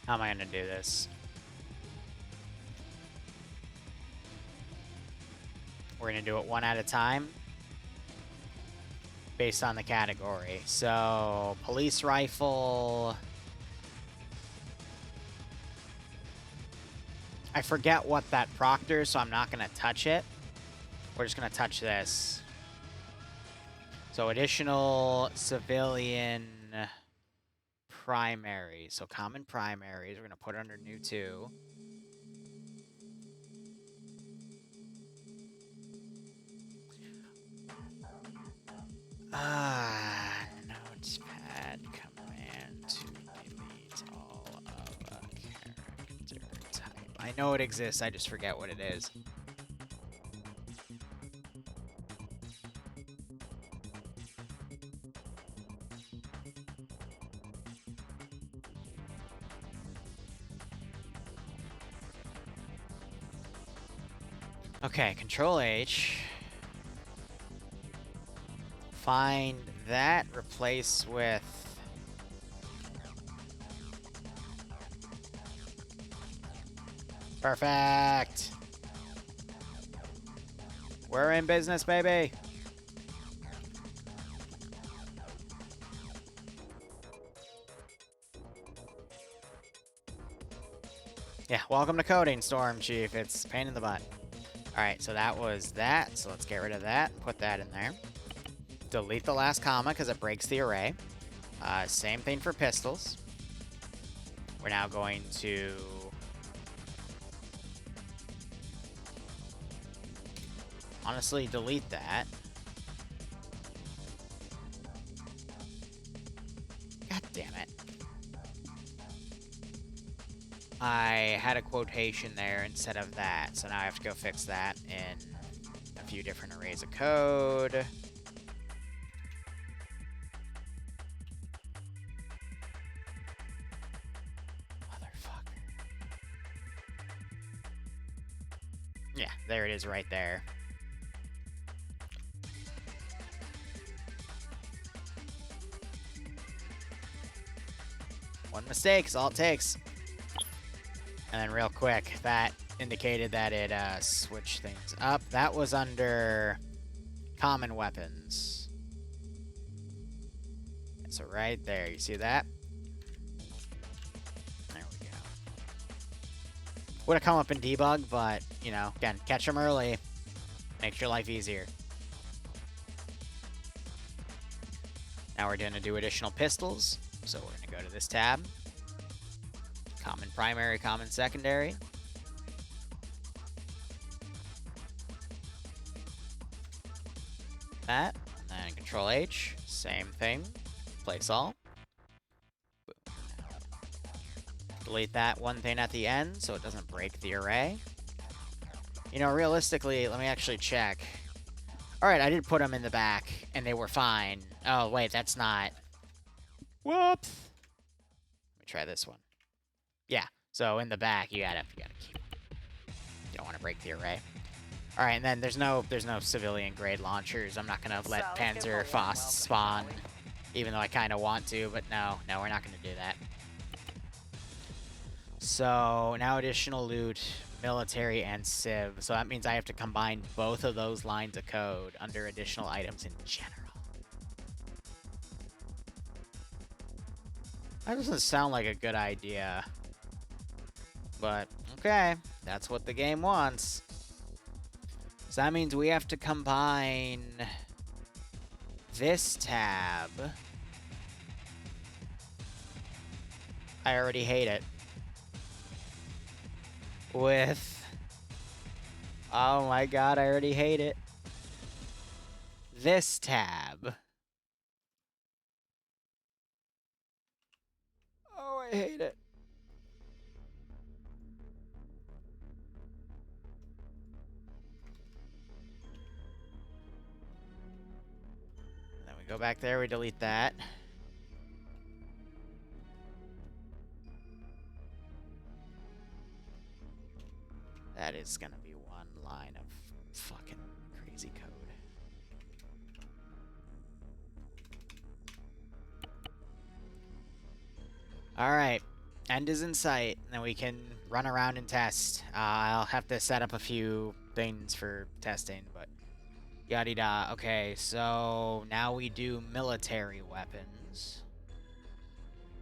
How am I gonna do this? We're gonna do it one at a time based on the category. So, police rifle. I forget what that proctors, so I'm not gonna touch it. We're just gonna touch this. So, additional civilian primary. So, common primaries. We're gonna put it under new 2. Notepad command to delete all of a character type. I know it exists, I just forget what it is. Okay, Control H. Find that, replace with... Perfect! We're in business, baby! Yeah, welcome to coding, Storm Chief. It's a pain in the butt. Alright, so that was that. So let's get rid of that. Put that in there. Delete the last comma because it breaks the array. Same thing for pistols. We're now going to... honestly, delete that. God damn it. I had a quotation there instead of that, so now I have to go fix that in a few different arrays of code. Motherfucker. Yeah, there it is right there. One mistake is all it takes. And then real quick, that indicated that it switched things up. That was under common weapons. So right there, you see that? There we go. Would have come up in debug, but, you know, again, catch them early. Makes your life easier. Now we're gonna do additional pistols. So we're gonna go to this tab. Common primary, common secondary. That, and then Control H, same thing. Place all. Boom. Delete that one thing at the end so it doesn't break the array. You know, realistically, let me actually check. Alright, I did put them in the back, and they were fine. Oh, wait, that's not... Whoops! Let me try this one. Yeah, so in the back, you gotta keep... You don't want to break the array. Alright, and then there's no civilian grade launchers. I'm not gonna let Panzer Faust spawn, even though I kind of want to, but no, we're not gonna do that. So, now additional loot, military, and civ. So that means I have to combine both of those lines of code under additional items in general. That doesn't sound like a good idea. But, okay, that's what the game wants. So that means we have to combine this tab. I already hate it. With... Oh my god, I already hate it. This tab. Oh, I hate it. And then we go back there, we delete that. That is gonna be one line of fucking crazy code. Alright, end is in sight, and then we can run around and test. I'll have to set up a few things for testing, but yada-da. Okay, so now we do military weapons.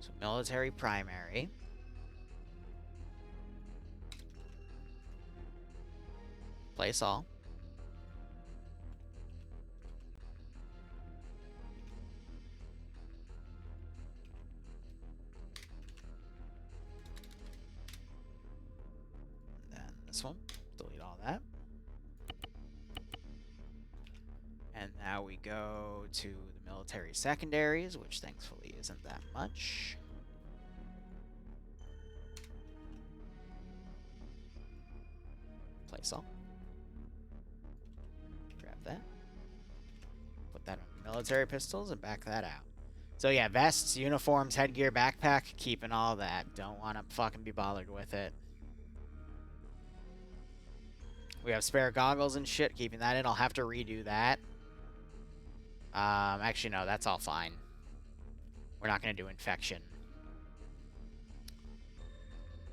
So military primary. Place all. And then this one. Delete all that. And now we go to the military secondaries, which thankfully isn't that much. Place all. Grab that. Put that on military pistols and back that out. So yeah, vests, uniforms, headgear, backpack, keeping all that. Don't want to fucking be bothered with it. We have spare goggles and shit, keeping that in. I'll have to redo that. Actually, no, that's all fine. We're not going to do infection.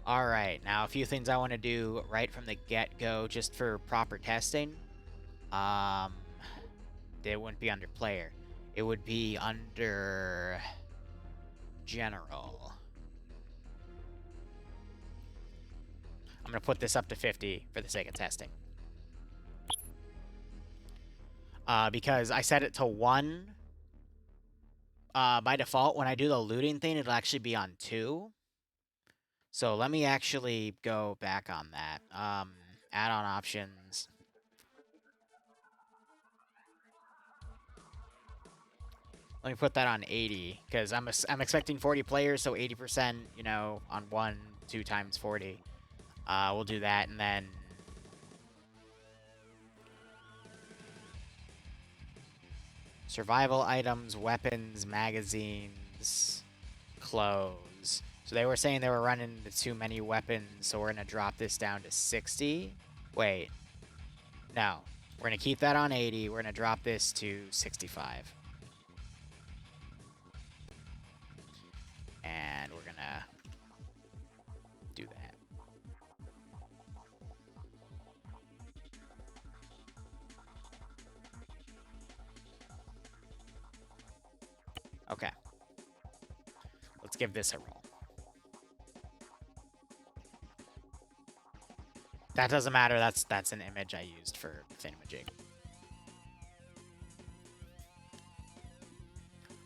Alright, now a few things I want to do right from the get-go just for proper testing. They wouldn't be under player. It would be under general. I'm going to put this up to 50 for the sake of testing. Because I set it to 1. By default, when I do the looting thing, it'll actually be on 2. So let me actually go back on that. Add-on options. Let me put that on 80, because I'm expecting 40 players, so 80%, you know, on 2 times 40. We'll do that, and then... Survival items, weapons, magazines, clothes. So they were saying they were running into too many weapons, so we're going to drop this down to 60. Wait. No. We're going to keep that on 80. We're going to drop this to 65. And we're going to do that. Okay. Let's give this a roll. That doesn't matter. That's an image I used for thingamajig.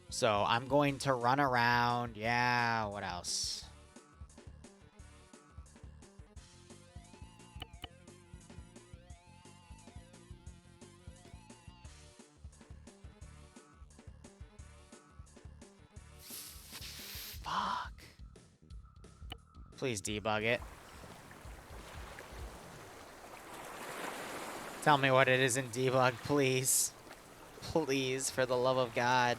So I'm going to run around. Yeah, what else? Fuck. Please debug it. Tell me what it is in debug, please. Please, for the love of God.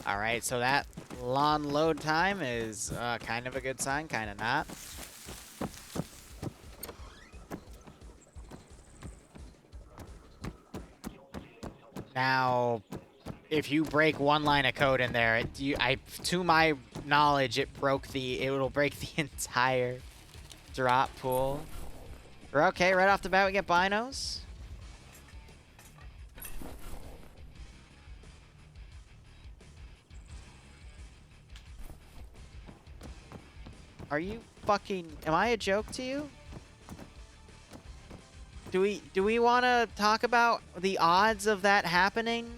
Alright, so that long load time is kind of a good sign, kind of not. Now, if you break one line of code in there, to my knowledge, it'll break the entire drop pool. We're okay, right off the bat we get binos. Are you fucking... Am I a joke to you? Do we want to talk about the odds of that happening?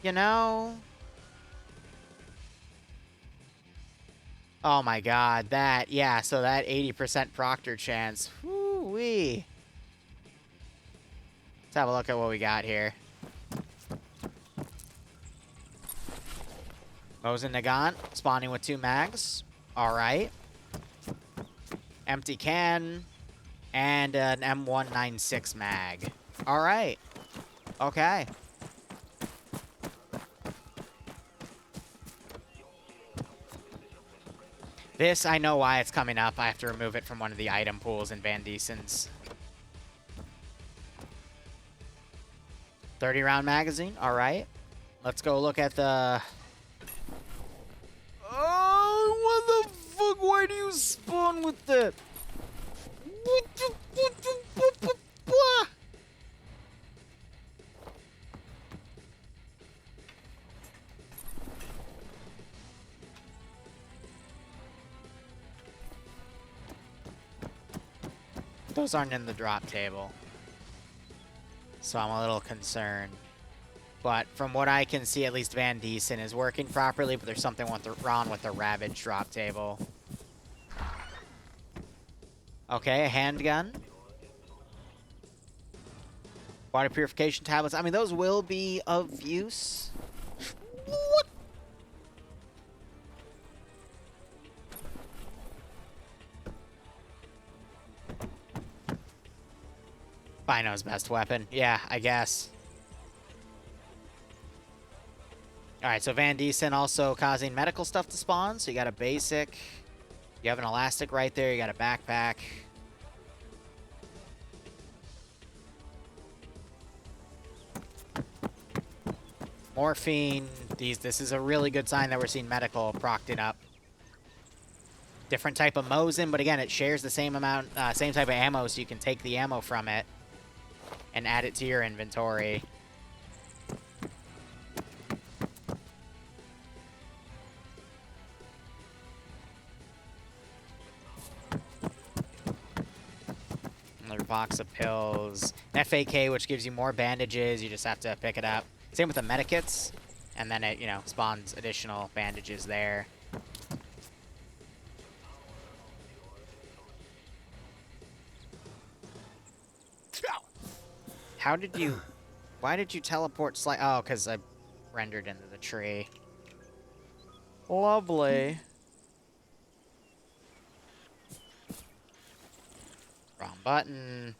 You know? Oh my god, that... Yeah, so that 80% proctor chance. Whoo-wee. Let's have a look at what we got here. Mosin Nagant, spawning with 2 mags. Alright. Empty can. And an M196 mag. Alright. Okay. This, I know why it's coming up. I have to remove it from one of the item pools in Van Diesen's. 30-round magazine. Alright. Let's go look at the... Oh, what the fuck? Why do you spawn with that? Those aren't in the drop table. So I'm a little concerned. But from what I can see, at least Van Diesen is working properly, but there's something wrong with the Ravage drop table. Okay, a handgun. Water purification tablets. I mean, those will be of use. What? Bino's best weapon. Yeah, I guess. Alright, so Van Diesen also causing medical stuff to spawn. So you got a basic. You have an elastic right there. You got a backpack. Morphine. This is a really good sign that we're seeing medical procting up. Different type of Mosin, but again, it shares the same amount, same type of ammo, so you can take the ammo from it and add it to your inventory. Another box of pills. FAK, which gives you more bandages. You just have to pick it up. Same with the medikits. And then it, you know, spawns additional bandages there. How did you... Why did you teleport Oh, because I rendered into the tree. Lovely. Wrong button.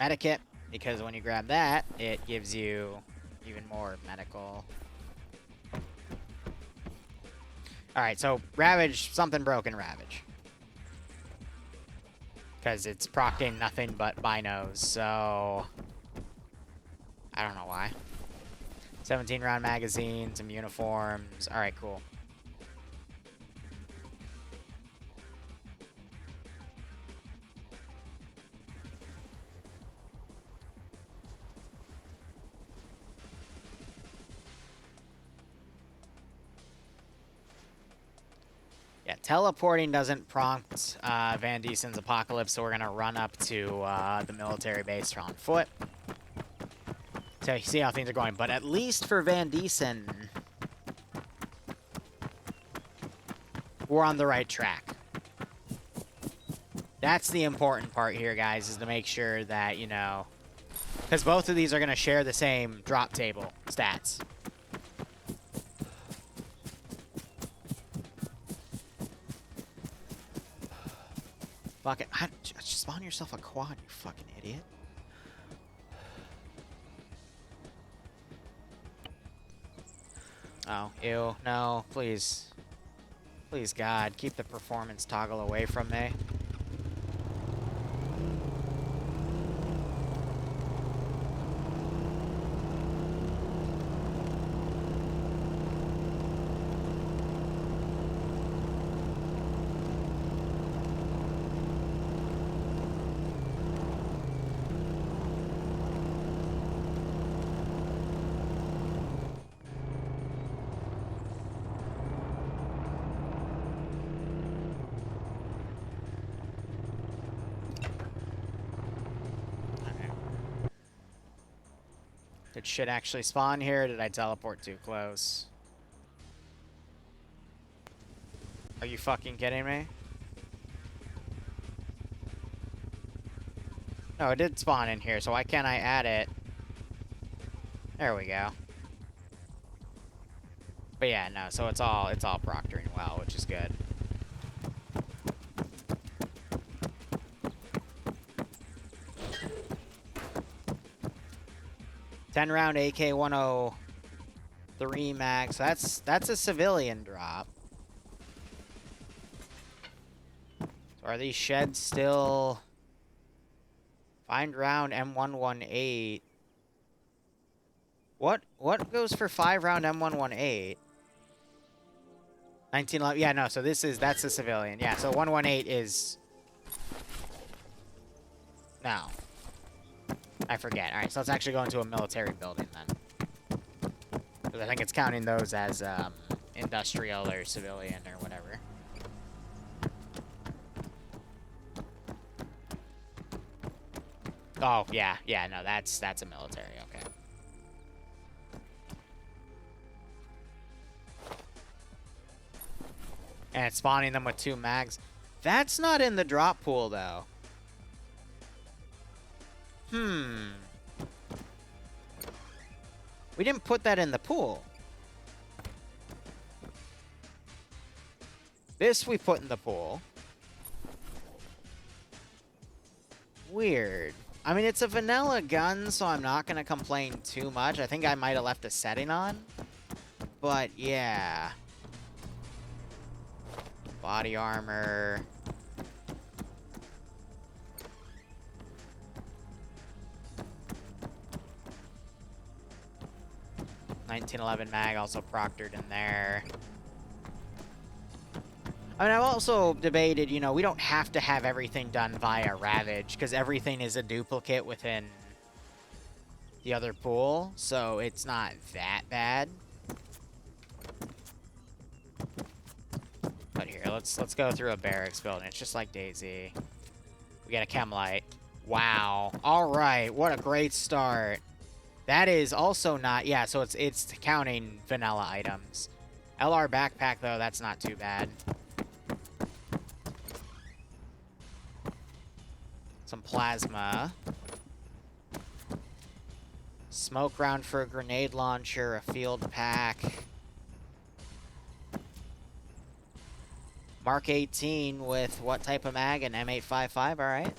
Medikit, because when you grab that, it gives you even more medical. Alright, so Ravage, something broken Ravage. Because it's procting nothing but binos, so... I don't know why. 17-round magazine, some uniforms. Alright, cool. Teleporting doesn't prompt Van Diesen's Apocalypse, so we're going to run up to the military base on foot to see how things are going. But at least for Van Diesen, we're on the right track. That's the important part here, guys, is to make sure that, you know, because both of these are going to share the same drop table stats. Fuck it. Just spawn yourself a quad, you fucking idiot. Oh, ew. No, please. Please, God, keep the performance toggle away from me. Did shit actually spawn here? Did I teleport too close? Are you fucking kidding me? No, it did spawn in here, so why can't I add it? There we go. But yeah, no, so it's all proctoring well, which is good. Ten-round AK-103 mag. So that's a civilian drop. So are these sheds still? Find round M118. What goes for 5-round M118? 1911. Yeah, no. So that's a civilian. Yeah. So 118 is. No. I forget. All right, so let's actually go into a military building then. Because I think it's counting those as industrial or civilian or whatever. Oh, yeah. Yeah, no, that's a military. Okay. And it's spawning them with 2 mags. That's not in the drop pool, though. We didn't put that in the pool. This we put in the pool. Weird. I mean, it's a vanilla gun, so I'm not going to complain too much. I think I might have left a setting on. But, yeah. Body armor. 1911 mag also proctored in there. I mean, I've also debated, you know, we don't have to have everything done via Ravage, because everything is a duplicate within the other pool, so it's not that bad. But here, let's go through a barracks building. It's just like DayZ. We got a chem light. Wow. All right, what a great start. That is also not, yeah, so it's counting vanilla items. LR backpack, though, that's not too bad. Some plasma. Smoke round for a grenade launcher, a field pack. Mark 18 with what type of mag? An M855, all right.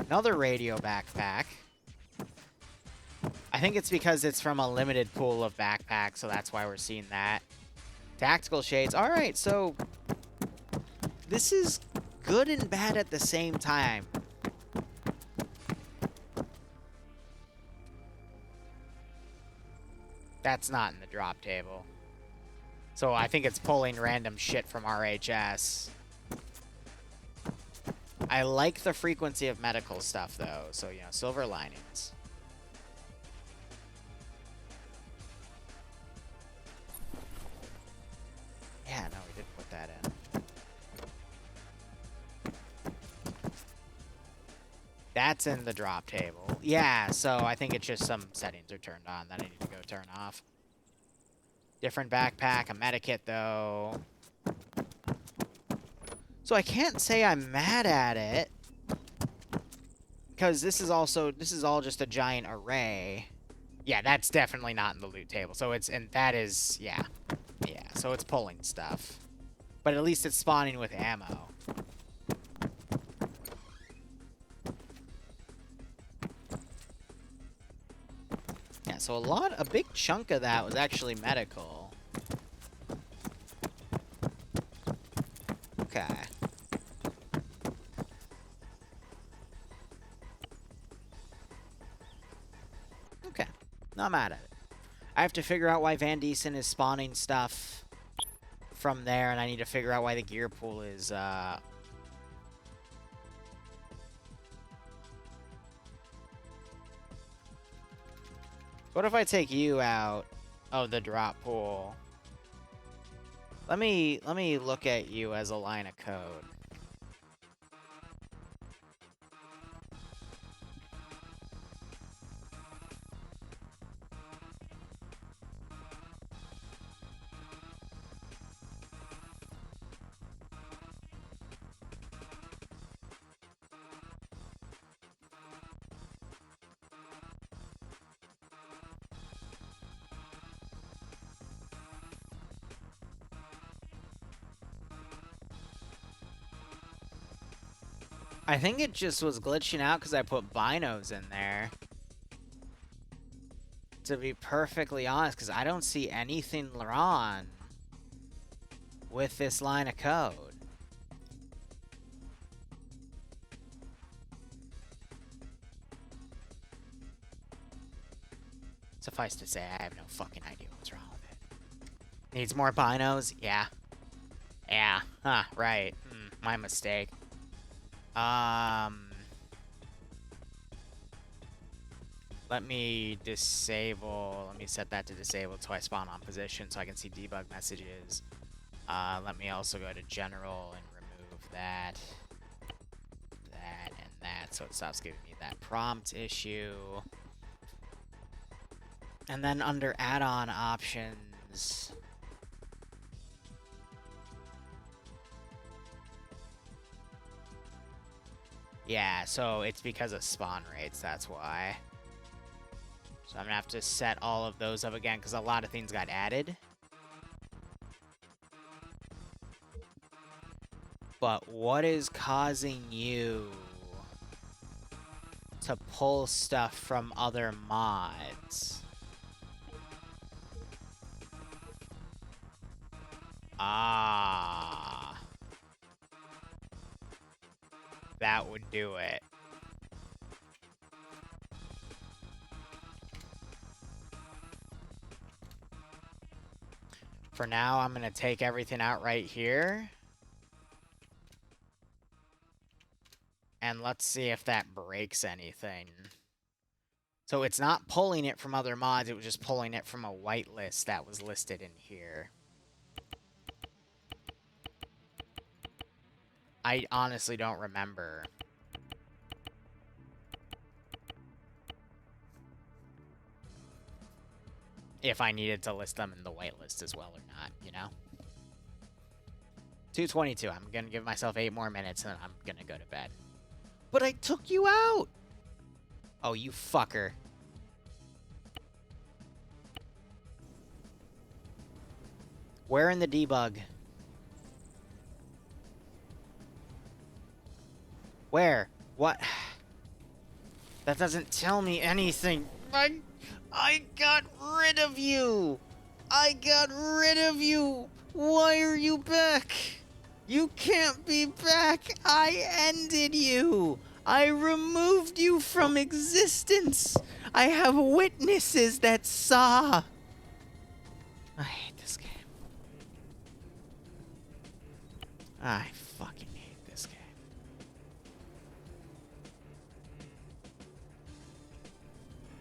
Another radio backpack. I think it's because it's from a limited pool of backpacks, so that's why we're seeing that. Tactical shades. All right, so this is good and bad at the same time. That's not in the drop table. So I think it's pulling random shit from RHS. I like the frequency of medical stuff, though. So, you know, silver linings. That's in the drop table. Yeah, so I think it's just some settings are turned on that I need to go turn off. Different backpack, a medikit though. So I can't say I'm mad at it. Because this is all just a giant array. Yeah, that's definitely not in the loot table. So and that is, yeah. Yeah, so it's pulling stuff. But at least it's spawning with ammo. Yeah, so a big chunk of that was actually medical. Okay. Okay. Not mad at it. I have to figure out why Van Diesen is spawning stuff from there, and I need to figure out why the gear pool is, What if I take you out of the drop pool? Let me look at you as a line of code. I think it just was glitching out because I put binos in there. To be perfectly honest, because I don't see anything wrong with this line of code. Suffice to say, I have no fucking idea what's wrong with it. Needs more binos? Yeah. Yeah. Huh, right. My mistake. Let me set that to disable so I spawn on position so I can see debug messages. Let me also go to general and remove that, and that, so it stops giving me that prompt issue. And then under add-on options, yeah, so it's because of spawn rates, that's why. So I'm gonna have to set all of those up again because a lot of things got added. But what is causing you to pull stuff from other mods? Ah. That would do it. For now, I'm gonna take everything out right here. And let's see if that breaks anything. So it's not pulling it from other mods, it was just pulling it from a whitelist that was listed in here. I honestly don't remember. If I needed to list them in the whitelist as well or not, you know? 2:22. I'm gonna give myself 8 more minutes and then I'm gonna go to bed. But I took you out! Oh, you fucker. Where in the debug? Where? What? That doesn't tell me anything. I got rid of you! I got rid of you! Why are you back? You can't be back! I ended you! I removed you from existence! I have witnesses that saw! I hate this game. I fucking hate this game.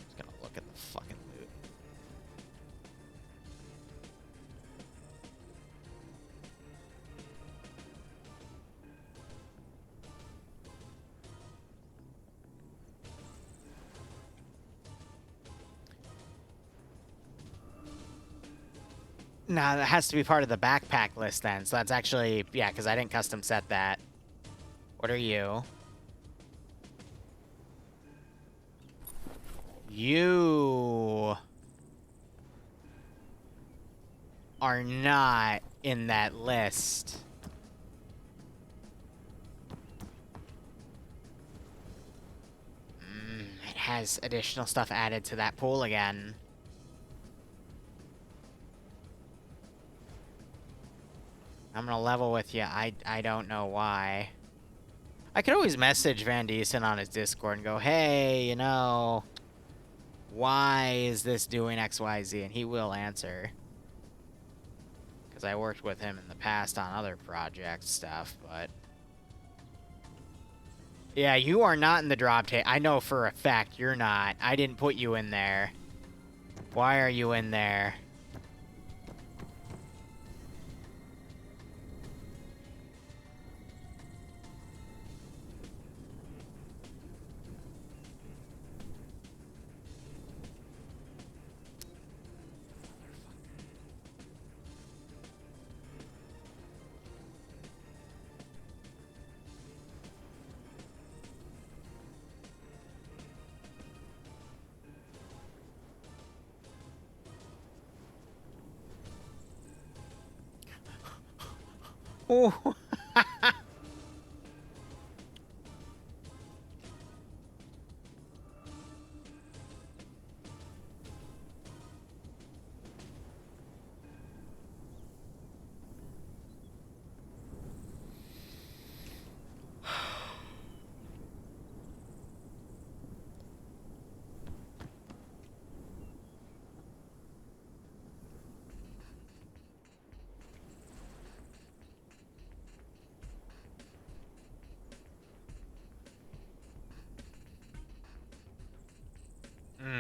Just gonna look at the fucking loot. Nah, that has to be part of the backpack list then. So that's actually, yeah, because I didn't custom set that. What are you? You are not in that list. It has additional stuff added to that pool again. I'm gonna level with you. I don't know why. I could always message Van Diesen on his Discord and go, hey, you know, why is this doing XYZ? And he will answer. Because I worked with him in the past on other project stuff, but... Yeah, you are not in the drop tape. I know for a fact you're not. I didn't put you in there. Why are you in there? Oh.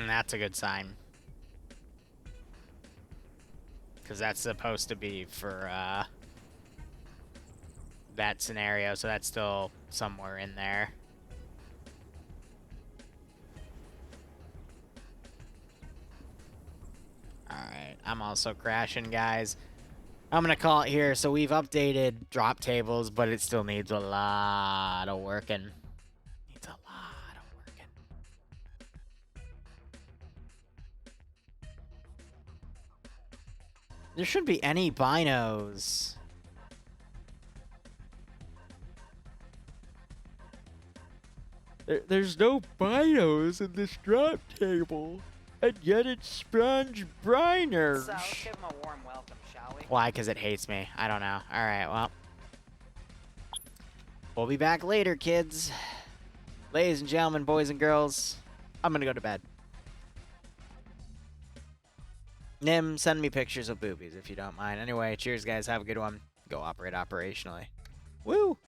That's a good sign. Because that's supposed to be for, that scenario, so that's still somewhere in there. Alright, I'm also crashing, guys. I'm gonna call it here. So we've updated drop tables, but it still needs a lot of working. Needs a lot of working. There shouldn't be any binos. There's no binos in this drop table. And yet it spawns briners. So let's give him a warm welcome, shall we? Why? Because it hates me. I don't know. Alright, well. We'll be back later, kids. Ladies and gentlemen, boys and girls, I'm gonna go to bed. Nim, send me pictures of boobies if you don't mind. Anyway, cheers, guys. Have a good one. Go operate operationally. Woo!